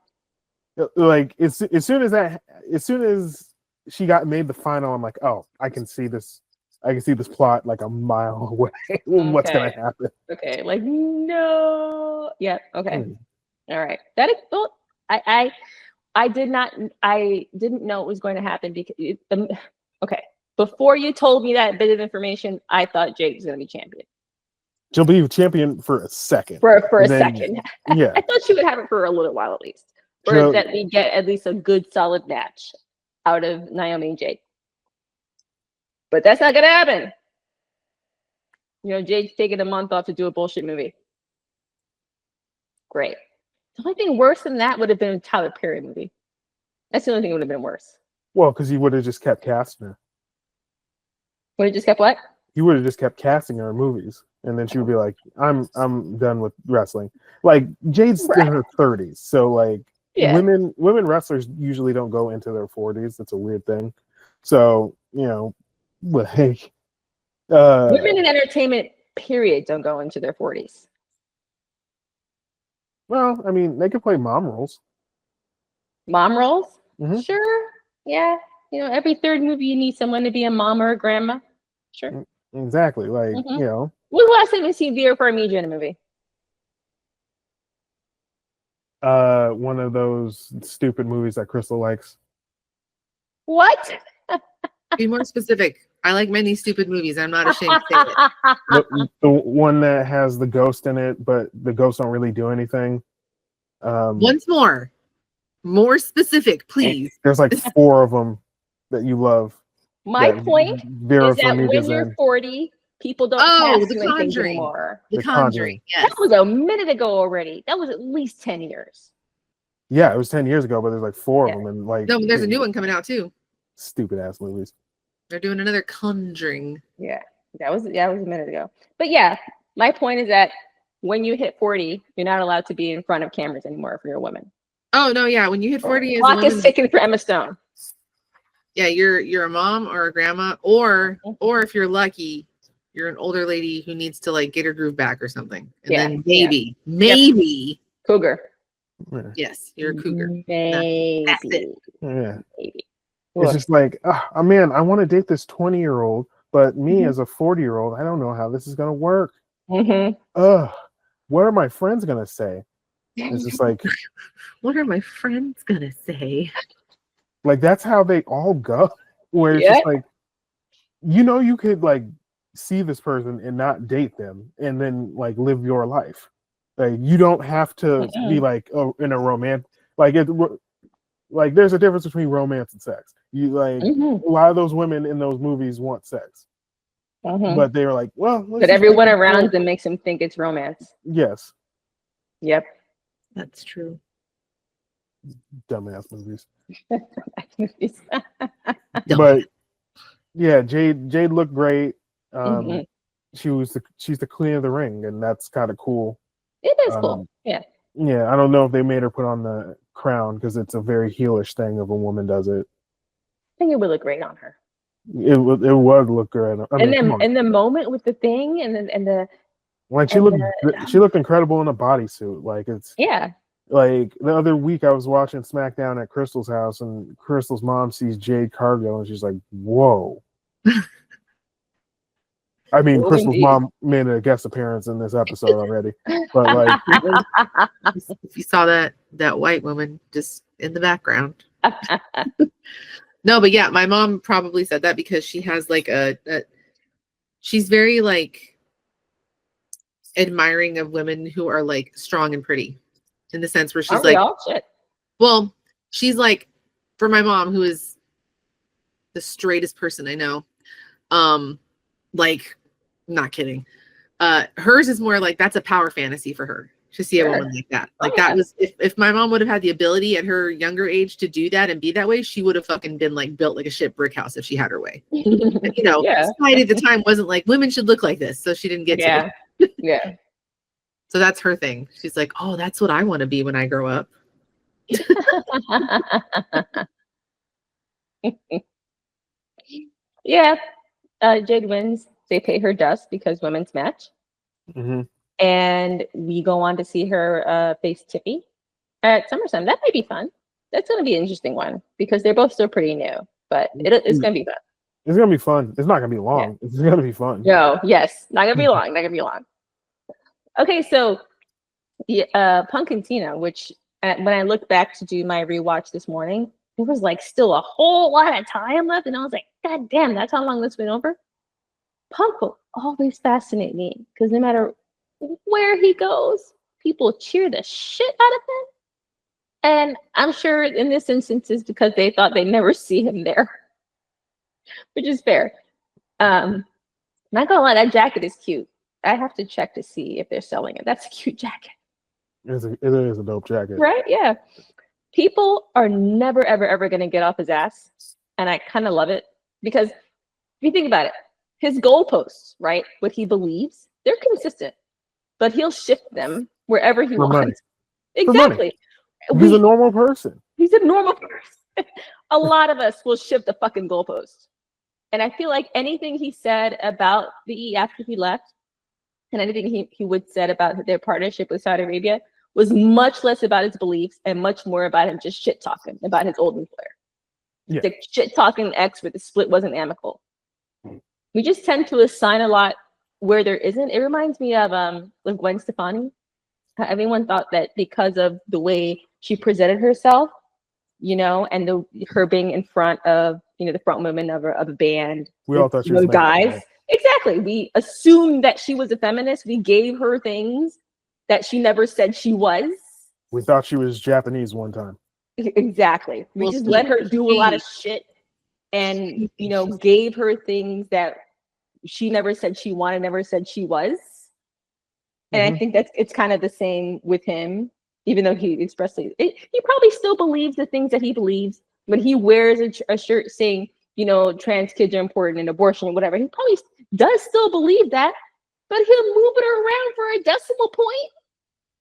like as soon as she got made the final, I'm like, oh, I can see this plot like a mile away. What's Okay. gonna happen? Okay, like no. Yeah. Okay. Mm. All right. That is. Well, I didn't know it was going to happen because. Okay. Before you told me that bit of information, I thought Jade was going to be champion She'll be champion for a second. for a Then- second. Yeah. I thought she would have it for a little while at least, or She'll- that we get at least a good solid match out of Naomi and Jade. But that's not going to happen. You know, Jade's taking a month off to do a bullshit movie. Great. The only thing worse than that would have been a Tyler Perry movie. That's the only thing that would have been worse. Well, because he would have just kept casting her. Would have just kept what? He would have just kept casting her in movies, and then she would be like, "I'm done with wrestling." Like Jade's in her 30s, so like Yeah. women wrestlers usually don't go into their 40s. That's a weird thing. So you know, like Women in entertainment, period, don't go into their 40s. well, I mean, they could play mom roles. Mom roles? Mhm. Sure. Yeah. You know, every third movie you need someone to be a mom or a grandma. Sure. Exactly. Like Mhm. you know, When was the last time you see Vera Farmiga in a movie? one of those stupid movies that Crystal likes. What? Be more specific. I like many stupid movies. I'm not ashamed to say it. The one that has the ghost in it, but the ghosts don't really do anything. Once more specific, please. There's like 4 of them that you love. My that point Vera is that when Farmiga's you're in. 40, people don't Oh, cast The you in things Conjuring. anymore. The The Conjuring. Conjuring. Yes. That was a minute ago already. That was at least 10 years. Yeah, it was 10 years ago, but there's like 4 Yeah. of them, and like No, but there's a new one coming out too. Stupid ass movies. They're doing another Conjuring. Yeah, that was a minute ago. But yeah, my point is that when you hit 40, you're not allowed to be in front of cameras anymore if you're a woman. Oh no, yeah. When you hit 40 as a Clock is woman, ticking for Emma Stone. yeah, you're a mom or a grandma, or if you're lucky, you're an older lady who needs to like get her groove back or something. And Yeah, then maybe, Cougar. Yeah. yes, you're a cougar. Maybe. That's it. Yeah. Maybe. It's Look, just like, oh man, I want to date this 20-year-old, but me Mhm. as a 40-year-old, I don't know how this is gonna work. mhm. What are my friends gonna say? It's just like What are my friends gonna say? that's how they all go. Where it's Yeah. just like, you know, you could like see this person and not date them and then like live your life. Like you don't have to be like in a romance like there's a difference between romance and sex. You like Mhm. a lot of those women in those movies want sex. Mhm. But they were like, well, let's But just everyone make it around real. them makes them think it's romance. Yes, Yep. That's true. dumbass movies. Movies. But yeah, Jade looked great. Mhm. She's the queen of the ring, and that's kind of cool. It is cool. Um, Yeah. Yeah, I don't know if they made her put on the crown because it's a very heelish thing if a woman does it. I think it would look great on her. It would look good. I mean, And come then on. in the moment with the thing and the Like she and looked incredible in a bodysuit. Like it's yeah. like the other week I was watching SmackDown at Crystal's house, and Crystal's mom sees Jade Cargill, and she's like, "Whoa." I mean, Well, Crystal's indeed. mom made a guest appearance in this episode already, but like, If you saw that white woman just in the background. No, but yeah, my mom probably said that because she has like she's very like admiring of women who are like strong and pretty, in the sense where she's Aren't we like, all? Shit. well, she's like, for my mom, who is the straightest person I know, like, not kidding. Hers is more like that's a power fantasy for her to see a Sure. woman like that. Oh, Like yeah. that was if my mom would have had the ability at her younger age to do that and be that way, she would have fucking been like built like a shit brick house if she had her way. But, you know, Yeah. society at the time wasn't like women should look like this, so she didn't get Yeah. to. Yeah. So that's her thing. She's like, oh, that's what I want to be when I grow up. Yeah. Jade wins. They pay her dust because women's match. Mhm. And we go on to see her face Tippy at SummerSlam. That might be fun. That's going to be an interesting one because they're both still pretty new, but it's going to be fun. It's gonna be fun. It's not gonna be long. It's gonna be fun. No, yes, not going to be long. Not going to be long. Okay, so the Punk and Tina, which when I looked back to do my rewatch this morning, there was like still a whole lot of time left, and I was like, God damn, that's how long this went over. Punk will always fascinate me because no matter where he goes, people cheer the shit out of him. And I'm sure in this instance is because they thought they'd never see him there, which is fair. Not gonna lie, that jacket is cute. I have to check to see if they're selling it. That's a cute jacket. It is a dope jacket. Right? Yeah. People are never, ever, ever going to get off his ass. And I kind of love it because if you think about it, his goalposts, right? What he believes, they're consistent, but he'll shift them wherever he For money. wants. Exactly. He's a normal person. He's a normal person. A lot of us will shift the fucking goalpost. And I feel like anything he said about the E after he left, and anything he would said about their partnership with Saudi Arabia was much less about his beliefs and much more about him just shit talking about his old employer. Yeah. The shit talking ex where the split wasn't amicable. We just tend to assign a lot where there isn't. It reminds me of like Gwen Stefani. How everyone thought that because of the way she presented herself, you know, and her being in front of, you know, the front women of a band. We all thought she was guys. married. Exactly. We assumed that she was a feminist. We gave her things that she never said she was. We thought she was Japanese one time. Exactly. We Well, just let her do a lot of shit and, you know, gave her things that she never said she wanted, never said she was. And I think it's kind of the same with him, even though he expressly, he probably still believes the things that he believes. When he wears a shirt saying, you know, trans kids are important and abortion and whatever, he probably does still believe that, but he'll move it around for a decimal point.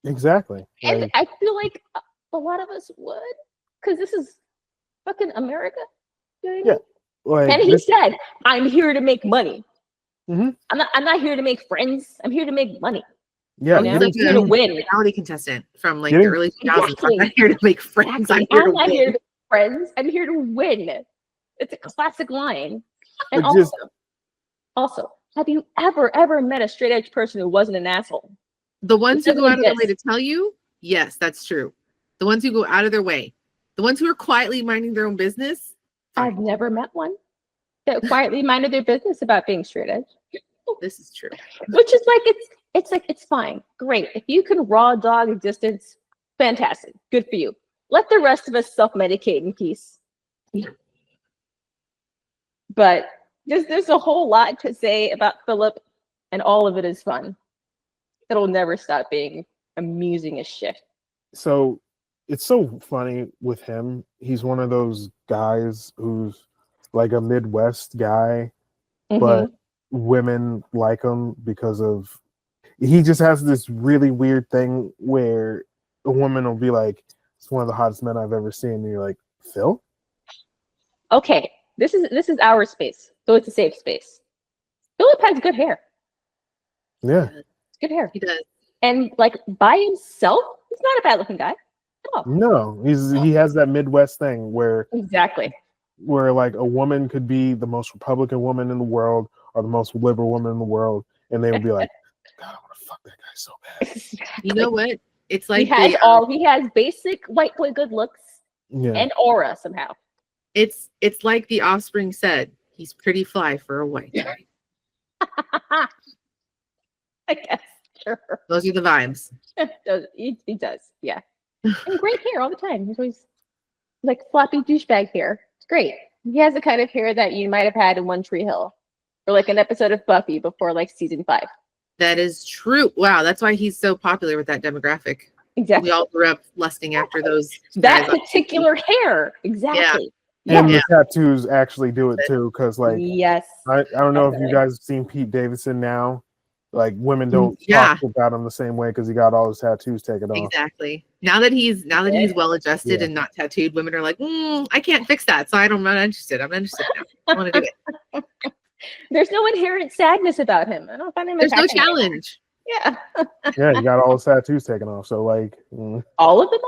Exactly. And Like, I feel like a lot of us would, because this is fucking America. You know what I mean? like And he this- said, I'm here to make money. Mhm. I'm not here to make friends. I'm here to make money. yeah, You know? getting I'm here to sued- win. Reality contestant from like Getting- the early 2000s. Exactly. I'm not here to make friends. Exactly. I'm here to I'm not win. here to make friends. I'm here to win. It's a classic line. And It just- also, have you ever met a straight edge person who wasn't an asshole? The ones who doesn't go out of their way to exist. tell you, yes, that's true. The ones who go out of their way, the ones who are quietly minding their own business. I've never met one that quietly minded their business about being straight edge. This is true. Which is like it's fine. Great. If you can raw dog existence, fantastic. Good for you. Let the rest of us self-medicate in peace. But there's a whole lot to say about Philip, and all of it is fun. It'll never stop being amusing as shit. So it's so funny with him. He's one of those guys who's like a Midwest guy, but women like him because of he just has this really weird thing where a woman will be like, it's one of the hottest men I've ever seen, and you're like, Phil? Okay, this is our space, so it's a safe space. Philip has good hair. Yeah. Good hair. He does. And like by himself, he's not a bad looking guy. Oh, No, he has that Midwest thing where exactly. like a woman could be the most Republican woman in the world or the most liberal woman in the world, and they would be like, God, I want to fuck that guy so bad. You know what? It's like He has basic white boy good looks Yeah. and aura somehow. It's like the Offspring said. He's pretty fly for a white guy. I guess. Sure. Those are the vibes. He does. Yeah. And great hair all the time. He's always like floppy douchebag hair. It's great. He has the kind of hair that you might have had in One Tree Hill or like an episode of Buffy before like season 5. That is true. Wow, that's why he's so popular with that demographic. Exactly. We all grew up lusting after those. That guys. particular hair. Exactly. And Yeah. the tattoos actually do it too, because like Yes. I don't know if you Definitely. guys have seen Pete Davidson now. Like women don't Yeah. talk about him the same way because he got all his tattoos taken off. Exactly. Now that he's well adjusted Yeah. and not tattooed, women are like, I can't fix that, so I'm not interested. I'm not interested now. I want to do it. There's no inherent sadness about him. I don't find him. There's no attractive anymore. challenge. Yeah. Yeah, he got all his tattoos taken off. So like, All of them.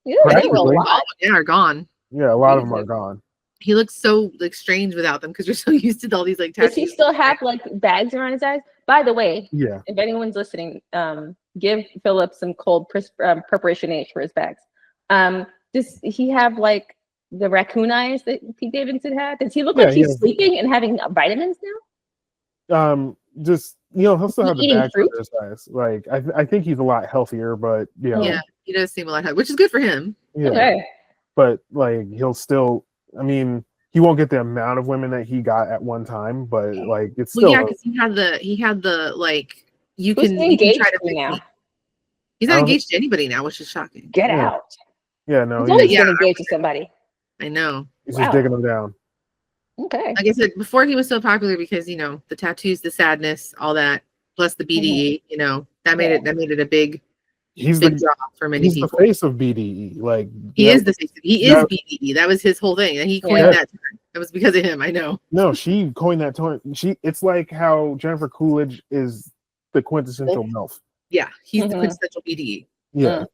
Yeah, they were a Practically. lot. Yeah, are gone. yeah, a lot of them are gone. He looks so like strange without them because you're so used to all these like Does tattoos. he still have like bags around his eyes? By the way, Yeah, if anyone's listening, give Philip some cold preparation H for his bags. Does he have like the raccoon eyes that Pete Davidson had? Does he look like he's sleeping and having vitamins now? just he'll still have the Eating bags fruit? under his eyes. Like I think he's a lot healthier, but Yeah, he does seem a lot, which is good for him. yeah. Okay. But like he'll still. I mean, he won't get the amount of women that he got at one time, but like it's Well, still. yeah, because he had the like you Who's can he engaged try to to now? He's not engaged to anybody now, which is shocking. Get Yeah. out. Yeah, no, He's always he's been engaged to somebody. I know. just Wow. digging them down. Okay. Like I said before, he was so popular because the tattoos, the sadness, all that, plus the BDE. That made it a big He's big the draw for many he's the people. face of BDE. Like He that- is the face. He is BDE. That was his whole thing, and he coined Yeah. that term. That was because of him. I know. No, she coined that term. It's like how Jennifer Coolidge is the quintessential MILF. Yeah, he's the Mhm. quintessential BDE. Yeah.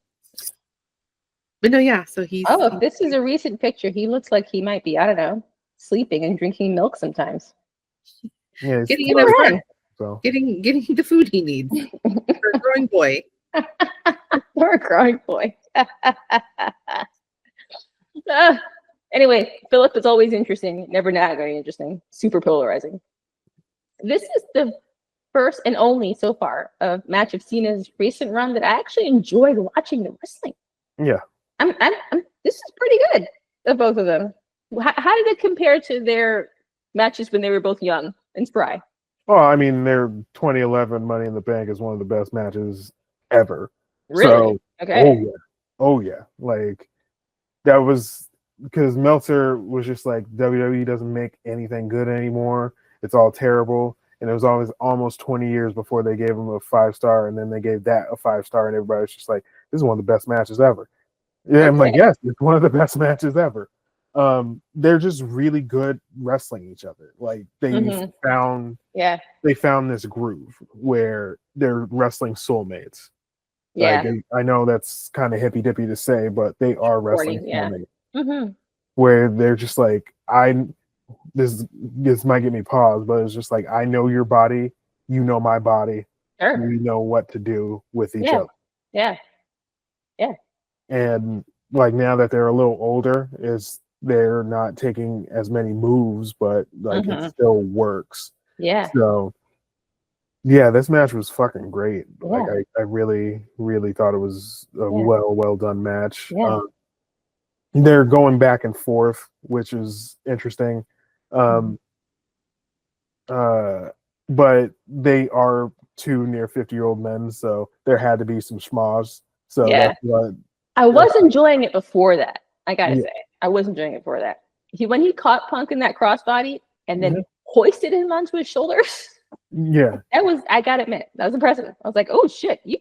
But no, yeah. So he's. Oh, if this is a recent picture, he looks like he might be, I don't know, sleeping and drinking milk sometimes. Yeah. he's- getting enough rest, So getting the food he needs for a growing boy. Poor growing boy. Anyway, Philip is always interesting, never not very interesting, super polarizing. This is the first and only so far match of Cena's recent run that I actually enjoyed watching the wrestling. yeah. This is pretty good of both of them. How did it compare to their matches when they were both young and spry? Well, I mean, their 2011 Money in the Bank is one of the best matches ever. Really? So, Okay. oh yeah. Like that was because Meltzer was just like WWE doesn't make anything good anymore. It's all terrible. And it was always almost 20 years before they gave him a 5-star, and then they gave that a 5-star, and everybody was just like, "This is one of the best matches ever." Yeah, I'm like, yes, it's one of the best matches ever. They're just really good wrestling each other. Like they found this groove where they're wrestling soulmates. Yeah. Like, I know that's kind of hippy dippy to say, but they are wrestling soulmates. Mm-hmm. Where they're just like, this might get me paused, but it's just like, I know your body, you know my body, Sure. we know what to do with each other. Yeah. And like now that they're a little older, they're not taking as many moves, but like it still works. Yeah. So yeah, this match was fucking great. Yeah. Like I really, really thought it was a well done match. Yeah. They're going back and forth, which is interesting. But they are two near 50-year-old men, so there had to be some schmoz. So that's what I was enjoying it before that. I gotta say, I was enjoying it before that. When he caught Punk in that crossbody and then hoisted him onto his shoulders. Yeah, that was, I gotta admit, that was impressive. I was like, oh shit, you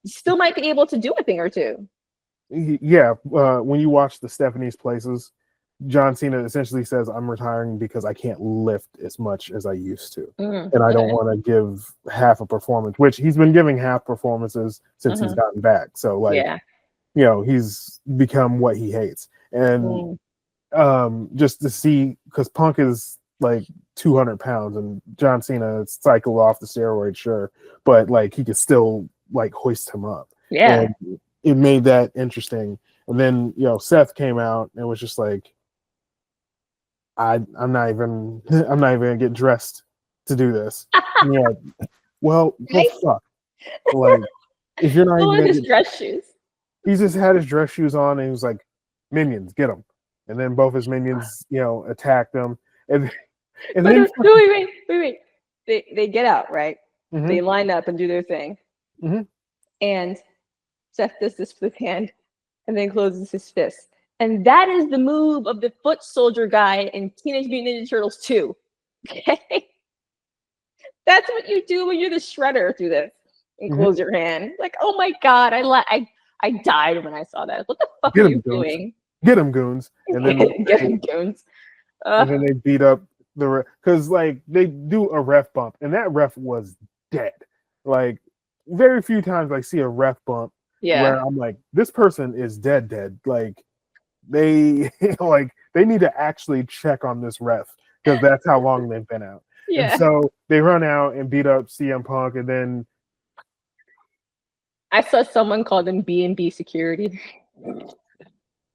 still might be able to do a thing or two. Yeah, when you watch the Stephanie's Places, John Cena essentially says, "I'm retiring because I can't lift as much as I used to, and I don't want to give half a performance." Which he's been giving half performances since he's gotten back. So like, he's become what he hates. And just to see, because Punk is like 200 pounds, and John Cena cycled off the steroids, sure, but like he could still like hoist him up. Yeah. And it made that interesting. And then Seth came out and was just like, I'm not even gonna get dressed to do this. Yeah. Well, fuck. Like, if you're not Still even in gonna his get, dress shoes. he just had his dress shoes on and he was like, "Minions, get him!" And then both his minions, attacked him. And and But then no, wait. They get out, right? Mhm. They line up and do their thing. Mhm. And Seth does this with his hand and then closes his fist. And that is the move of the foot soldier guy in Teenage Mutant Ninja Turtles 2. Okay? That's what you do when you're the shredder through this and Mhm. close your hand. Like, oh my god, I died when I saw that. What the fuck Get are him, you goons. doing? Get him, goons. And then Get him, goons. and then they beat up the because like they do a ref bump and that ref was dead. Like very few times I see a ref bump Yeah. where I'm like, this person is dead. Like they they need to actually check on this ref because that's how long they've been out. Yeah. And so they run out and beat up CM Punk, and then I saw someone call them B&B security.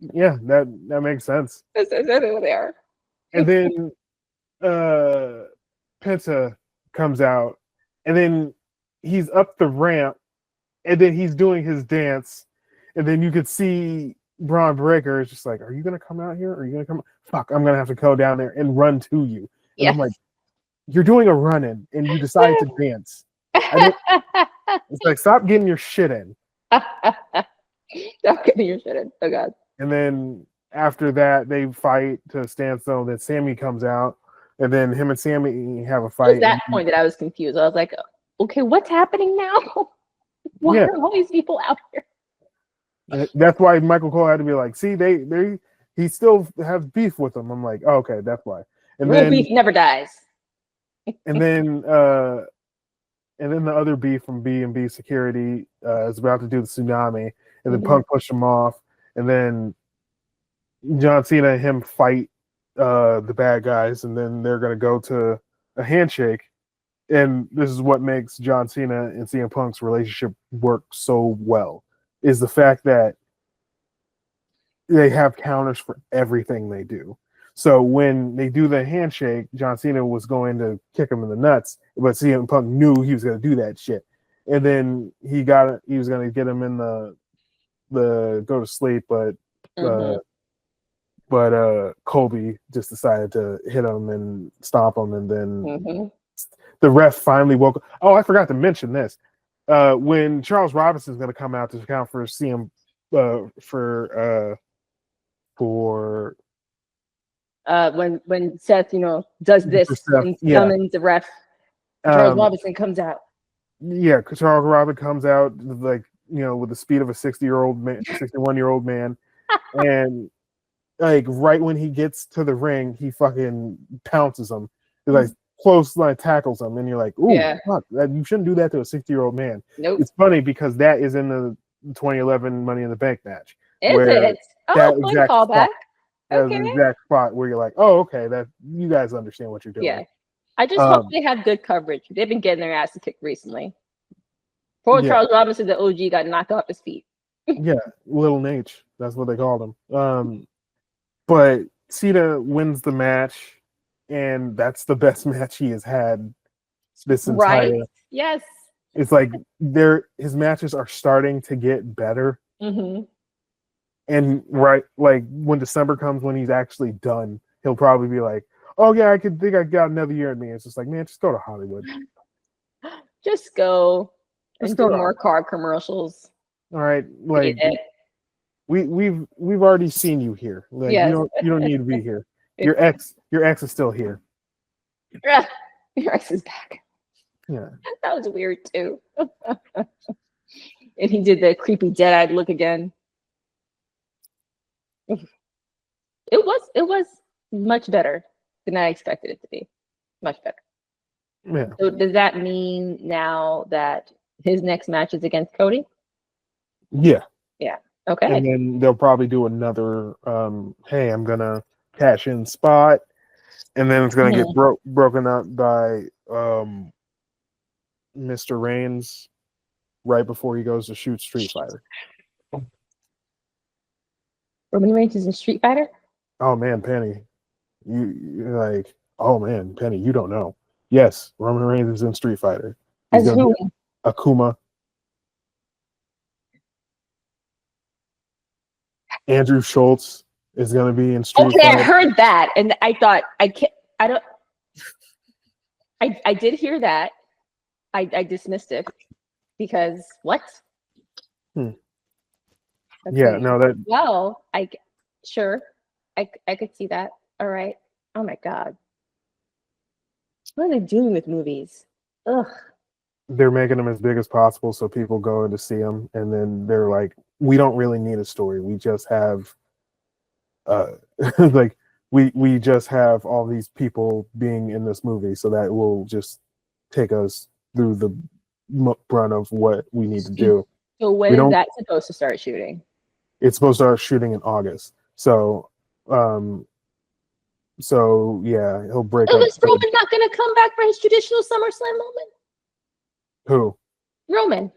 yeah, that makes sense. That's exactly what they are. And then Penta comes out, and then he's up the ramp, and then he's doing his dance, and then you could see Braun Breaker is just like, "Are you gonna come out here? Are you gonna come? Fuck, I'm gonna have to go down there and run to you." And Yes. I'm like, "You're doing a run-in, and you decide to dance." It's like, stop getting your shit in. Stop getting your shit in. Oh god. And then after that, they fight to a standstill. Then Sammy comes out, and then him and Sammy have a It fight. was that point that I was confused. I was like, okay, what's happening now? Why are all these people out here? That's why Michael Cole had to be like, see, he still has beef with them. I'm like, oh, okay, that's why. And Real then beef never dies. and then the other beef from B&B Security is about to do the tsunami, and then Punk pushed him off, and then John Cena and him fight the bad guys, and then they're gonna go to a handshake. And this is what makes John Cena and CM Punk's relationship work so well, is the fact that they have counters for everything they do. So when they do the handshake, John Cena was going to kick him in the nuts, but CM Punk knew he was going to do that shit. And then he was going to get him in the go to sleep, but Colby just decided to hit him and stomp him, and then the ref finally woke up. Oh, I forgot to mention this. When Charles Robinson is going to come out to count for CM when Seth, does this and summons the ref, Charles Robinson comes out. Yeah, Charles Robinson comes out like with the speed of a 61-year-old man, and like right when he gets to the ring, he fucking pounces him. He like close line tackles him, and you're like, ooh, fuck, you shouldn't do that to a 60-year-old man. Nope. It's funny because that is in the 2011 Money in the Bank match. Is it? Oh, fun callback. That's the exact spot where you're like, oh, okay, that you guys understand what you're doing. Yeah. I just hope they have good coverage. They've been getting their asses kicked recently. Poor Charles Robinson, the OG, got knocked off his feet. Yeah, Little Nate. That's what they called him. But Cena wins the match, and that's the best match he has had this entire. Right? Yes. It's like his matches are starting to get better. And like when December comes, when he's actually done, he'll probably be like, "Oh yeah, I think I got another year in me." It's just like, man, just go to Hollywood. Just go and do more car commercials. All right, like we've already seen you here. Like you don't need to be here. Your ex is still here. Your ex is back. Yeah, that was weird too. And he did the creepy dead-eyed look again. It was much better than I expected it to be. Much better. Yeah. So does that mean now that his next match is against Cody? Yeah. Yeah. Okay. And then they'll probably do another hey, I'm gonna cash in spot, and then it's gonna get broken up by Mr. Reigns right before he goes to shoot Street Fighter. Roman Reigns is in Street Fighter? Oh man, Penny. you're like, oh man, Penny, you don't know. Yes, Roman Reigns is in Street Fighter. He's As gonna who? be Akuma. Andrew Schultz is gonna be in Street Okay, I Fighter. heard that, and I thought I can't. I don't. I did hear that. I dismissed it because what? Hmm. Let's Yeah, see. no, that Well, sure, I could see that. All right. Oh my god, what are they doing with movies? Ugh. they're making them as big as possible so people go in to see them, and then they're like, we don't really need a story. We just have like we just have all these people being in this movie, so that will just take us through the brunt of what we need to do. So when We is don't. that supposed to start shooting? It's supposed to start shooting in August. So so yeah, he'll break up. Is Roman not going to come back for his traditional SummerSlam moment? Who? Roman.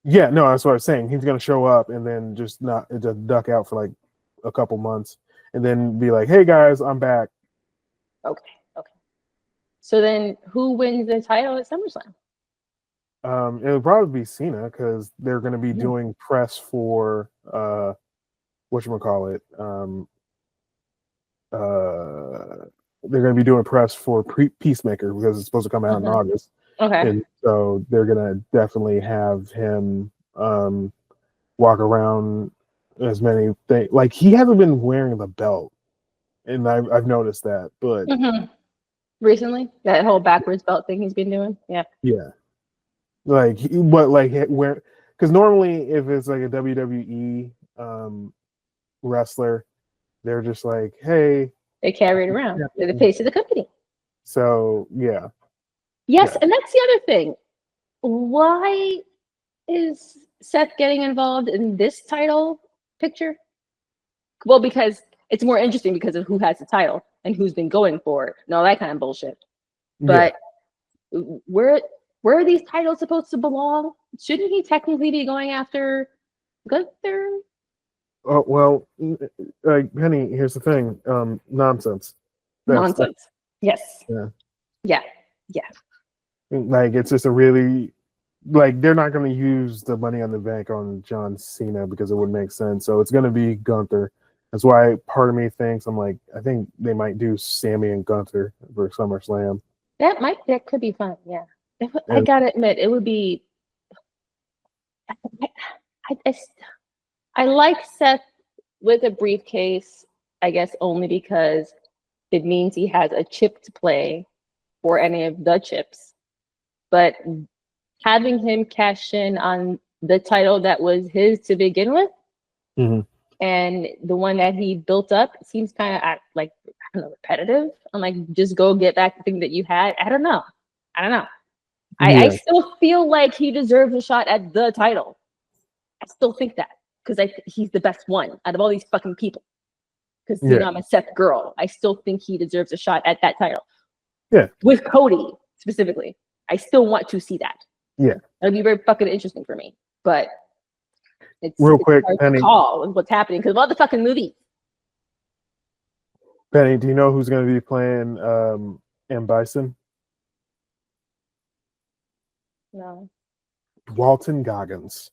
Yeah, no, that's what I was saying. He's gonna show up and then just duck out for like a couple months, and then be like, "Hey guys, I'm back." Okay. So then, who wins the title at SummerSlam? It'll probably be Cena because they're gonna be doing press for whatchamacallit. They're gonna be doing press for Peacemaker because it's supposed to come out in August. Okay. And so they're gonna definitely have him walk around as many things. Like he hasn't been wearing the belt, and I've noticed that. But Recently, that whole backwards belt thing he's been doing. Yeah. like, but like where, because normally if it's like a WWE wrestler, they're just like, hey, They carry it around. They're the face of the company. So yeah. Yes, and that's the other thing. Why is Seth getting involved in this title picture? Well, because it's more interesting because of who has the title and who's been going for it and all that kind of bullshit. But where are these titles supposed to belong? Shouldn't he technically be going after Gunther? Oh well, Penny. Here's the thing. Nonsense. Nonsense. Yes. Yeah. Like it's just a really, like they're not going to use the Money on the Bank on John Cena because it wouldn't make sense. So it's going to be Gunther. That's why part of me thinks I think they might do Sammy and Gunther for SummerSlam. That could be fun. Yeah. I gotta admit, it would be. I like Seth with a briefcase, I guess only because it means he has a chip to play for any of the chips. But having him cash in on the title that was his to begin with, and the one that he built up seems kind of like, I don't know, repetitive. I'm like, just go get back the thing that you had. I don't know. I still feel like he deserves a shot at the title. I still think that because he's the best one out of all these fucking people. Because you know I'm a Seth girl. I still think he deserves a shot at that title. Yeah. With Cody specifically, I still want to see that. Yeah. That'd be very fucking interesting for me. But it's real quick, hard Penny. to call what's happening because of all the fucking movies. Penny, do you know who's going to be playing M. Bison? No. Walton Goggins.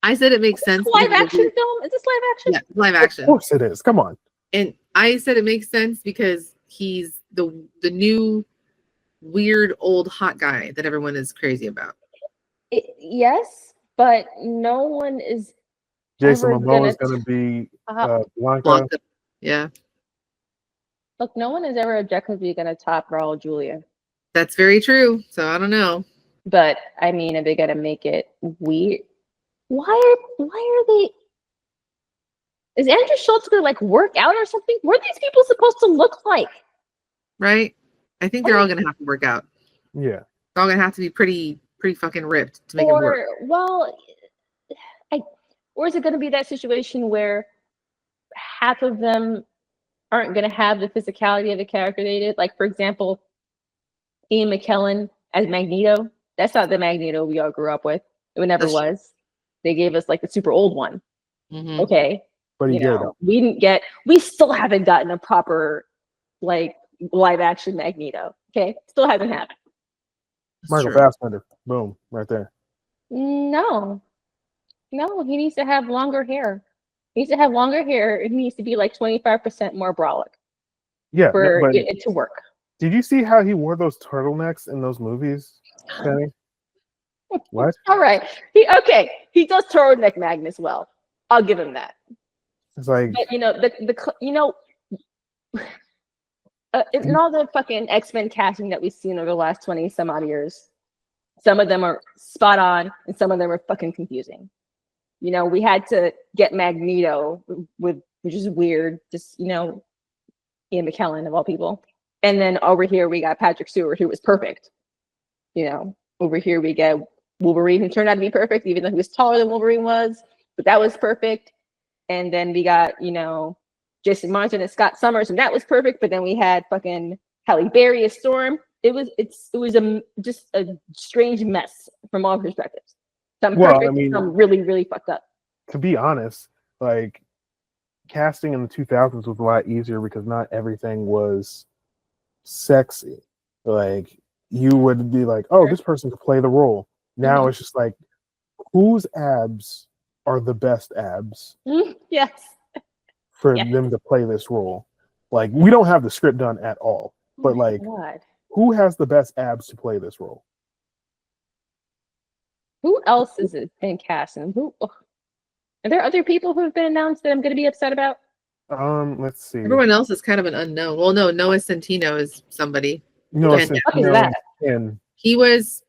I said it makes sense. Live action film? Is this live action? Yeah, live action. Of course it is. Come on. And I said it makes sense because he's the new weird old hot guy that everyone is crazy about. Yes, but no one is. Jason Momoa is going to be Blanca. Yeah. Look, no one is ever objectively going to top Raul Julia. That's very true. So I don't know. But I mean, are they going to make it weird? Why are they? Is Andrew Schultz going to like work out or something? What are these people supposed to look like? Right. I think they're all going to have to work out. Yeah. They're all going to have to be pretty fucking ripped to make it work. Well, or is it going to be that situation where half of them aren't going to have the physicality of the character they did? Like, for example, Ian McKellen as Magneto. That's not the Magneto we all grew up with. It never was. They gave us like the super old one. Mhm. Okay. But he You did. know, we still haven't gotten a proper like live action Magneto. Okay. Still hasn't happened. It's Michael true. Fassbender. Boom. Right there. No. No, he needs to have longer hair. He needs to have longer hair. It needs to be like 25% more brolic Yeah. for But it to work. did you see how he wore those turtlenecks in those movies, Penny? What? All right. He does turtleneck Magnus well. I'll give him that. It's like, But in all the fucking X-Men casting that we've seen over the last 20 some odd years, some of them are spot on and some of them are fucking confusing. You know, we had to get Magneto which is weird, just Ian McKellen of all people. And then over here we got Patrick Stewart, who was perfect. You know, over here we get Wolverine, who turned out to be perfect, even though he was taller than Wolverine was, but that was perfect. And then we got, Jason Martin and Scott Summers, and that was perfect. But then we had fucking Halle Berry as Storm. It was just a strange mess from all perspectives. Some perfect, some really, really fucked up. To be honest, like casting in the 2000s was a lot easier because not everything was sexy. Like you would be like, oh, this person could play the role. Now it's just like, whose abs are the best abs? Yes. For them to play this role. Like we don't have the script done at all. But like, who has the best abs to play this role? Who else is it in casting? Are there other people who have been announced that I'm going to be upset about? Let's see. Everyone else is kind of an unknown. Well, no, Noah Centino is somebody. Noah Centino. What is that? And he looks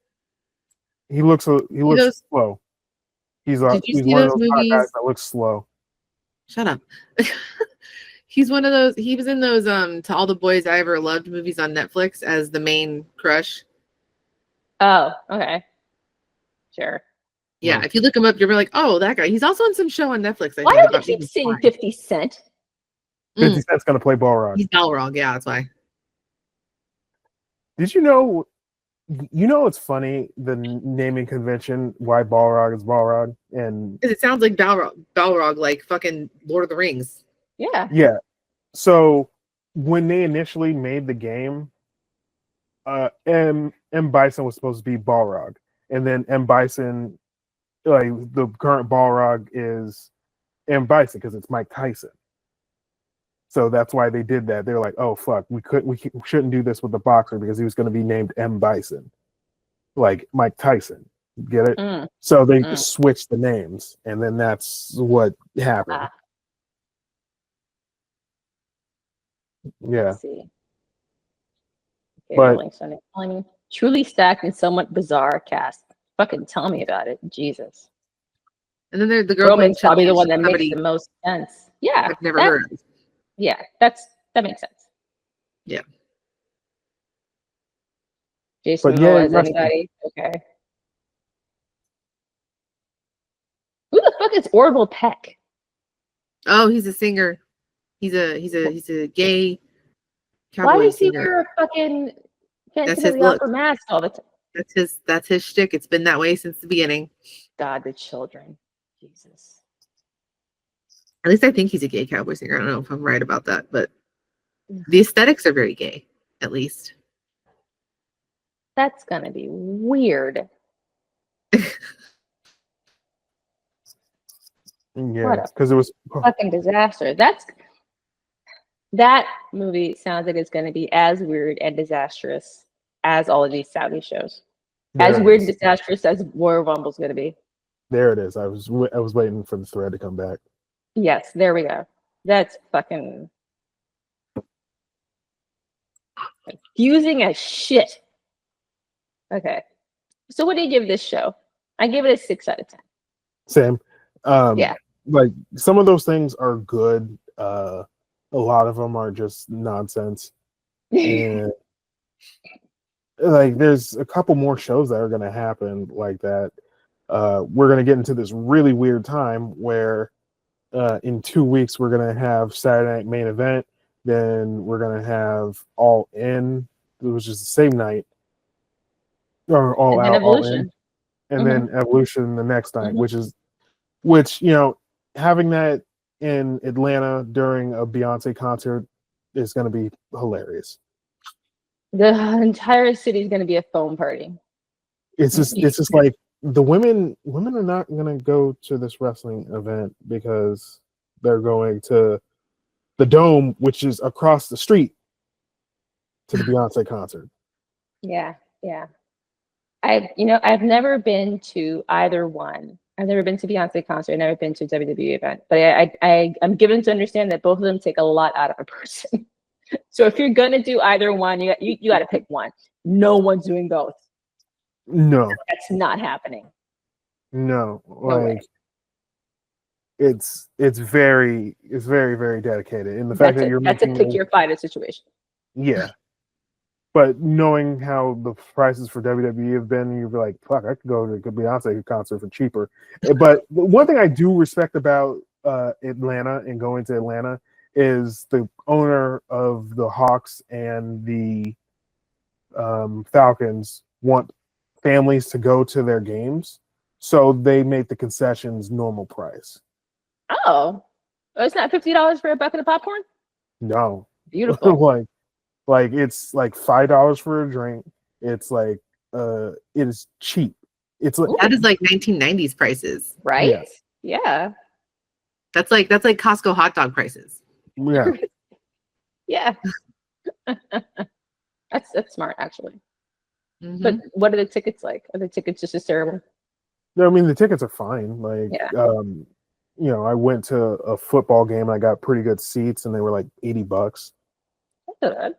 slow. He's one of those guys that looks slow. Shut up. He's one of those. He was in those To All the Boys I Ever Loved movies on Netflix as the main crush. Oh, okay. Sure. Yeah, if you look him up, you're like, oh, that guy. He's also on some show on Netflix. Why do you keep seeing 50 Cent? 50 Cent's gonna play Balrog. He's Balrog, yeah, that's why. Did you know? It's funny, the naming convention, why Balrog is Balrog, and because it sounds like Balrog, like fucking Lord of the Rings. Yeah. Yeah. So when they initially made the game, M Bison was supposed to be Balrog, and then M Bison, like the current Balrog is M Bison because it's Mike Tyson. So that's why they did that. They're like, oh fuck, we shouldn't do this with the boxer because he was going to be named M Bison, like Mike Tyson. Get it? So they switched the names, and then that's what happened. Yeah. Let's see. Okay, but truly stacked and somewhat bizarre cast. Fucking tell me about it, Jesus. And then the girl Roman's probably the one that makes the most sense. Yeah, I've never heard of. Yeah, that makes sense. Yeah. Jason Momoa as anybody? Okay. Who the fuck is Orville Peck? Oh, he's a singer. He's a gay cowboy. Why does he singer. wear a fucking That's his look mask all the time? That's his shtick. It's been that way since the beginning. God, the children. Jesus. At least I think he's a gay cowboy singer. I don't know if I'm right about that, but the aesthetics are very gay, at least. That's gonna be weird. Yeah, because it was fucking disaster. That movie sounds like it's going to be as weird and disastrous as all of these Saudi shows. As weird and disastrous as Royal Rumble's going to be. There it is. I was waiting for the thread to come back. Yes, there we go. That's fucking confusing as shit. Okay, so what do you give this show? I give it a 6 out of 10. Same. Yeah. Like some of those things are good. A lot of them are just nonsense. And like there's a couple more shows that are going to happen like that. We're going to get into this really weird time where in 2 weeks we're going to have Saturday Night Main Event. Then we're going to have All In, which is the same night. Or All Out, All In. And then Evolution the next night, which having that in Atlanta during a Beyonce concert is going to be hilarious. The entire city is going to be a foam party. It's just like the women are not going to go to this wrestling event because they're going to the Dome, which is across the street, to the Beyonce concert. Yeah. I've never been to either one. I've never been to Beyonce concert. I've never been to a WWE event. But I'm given to understand that both of them take a lot out of a person. So if you're gonna do either one, you got to pick one. No one's doing both. No, That's not happening. no, way. it's very very dedicated. And the fact that you're that's a making pick your fighter situation. yeah. But knowing how the prices for WWE have been, you'd be like, fuck, I could go to a Beyonce concert for cheaper. But one thing I do respect about Atlanta and going to Atlanta is the owner of the Hawks and the Falcons want families to go to their games. So they make the concessions normal price. Oh, it's not $50 for a bucket of popcorn? No. Beautiful. Like it's like $5 for a drink. It's like it is cheap. It's like that is like 1990s prices, right? Yeah. That's like Costco hot dog prices. Yeah. Yeah. That's smart actually. Mm-hmm. But what are the tickets like? Are the tickets just as terrible? No, I mean the tickets are fine. Like I went to a football game and I got pretty good seats and they were like $80. Yeah.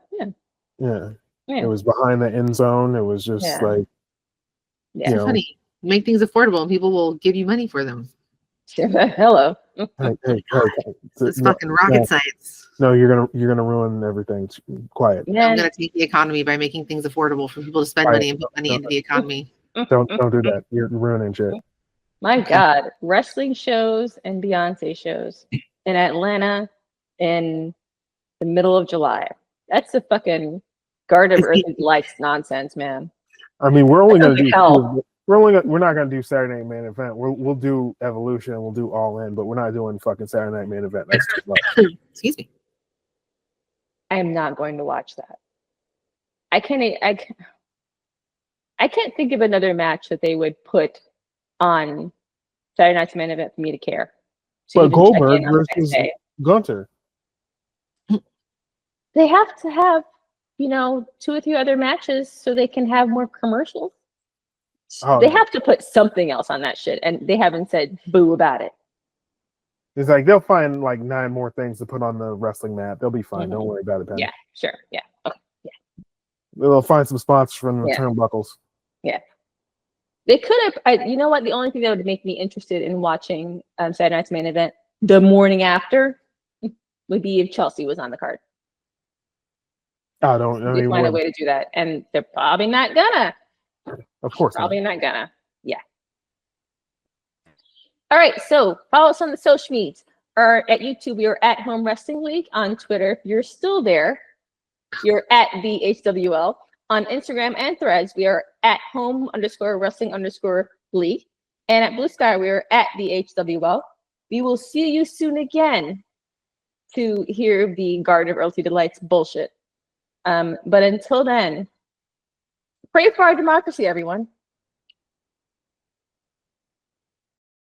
Yeah. It was behind the end zone. It was just like funny. Make things affordable and people will give you money for them. Hello. It's fucking rocket science. No, you're gonna ruin everything. Quiet. I'm gonna take the economy by making things affordable for people to spend money and put money into the economy. Don't do that. You're ruining shit. My God, wrestling shows and Beyonce shows in Atlanta in the middle of July. That's a fucking Garden of Earth and Lights nonsense, man. I mean, we're only gonna do. We're not gonna do Saturday Night Main Event. We'll do Evolution and we'll do All In, but we're not doing fucking Saturday Night Main Event. That's too much. Excuse me. I am not going to watch that. I can't think of another match that they would put on Saturday Night's Main Event for me to care. But Goldberg versus Gunter. They have to have, 2 or 3 other matches so they can have more commercials. They have to put something else on that shit, and they haven't said boo about it. It's like they'll find like 9 more things to put on the wrestling mat. They'll be fine. Mm-hmm. Don't worry about it, Penny. Yeah, sure. Yeah. Okay. Yeah. They'll find some sponsors from the turnbuckles. Yeah. They could have. You know what? The only thing that would make me interested in watching Saturday Night's Main Event the morning after would be if Chelsea was on the card. I don't know. They find a way to do that, and they're probably not gonna. Of course, probably not gonna. Yeah. All right. So follow us on the social medias. Or at YouTube, we are at Home Wrestling League. On Twitter, if you're still there, you're at the HWL. On Instagram and Threads, we are at home_wrestling_league. And at Blue Sky, we are at the HWL. We will see you soon again to hear the Garden of Earthly Delights bullshit. But until then, pray for our democracy, everyone.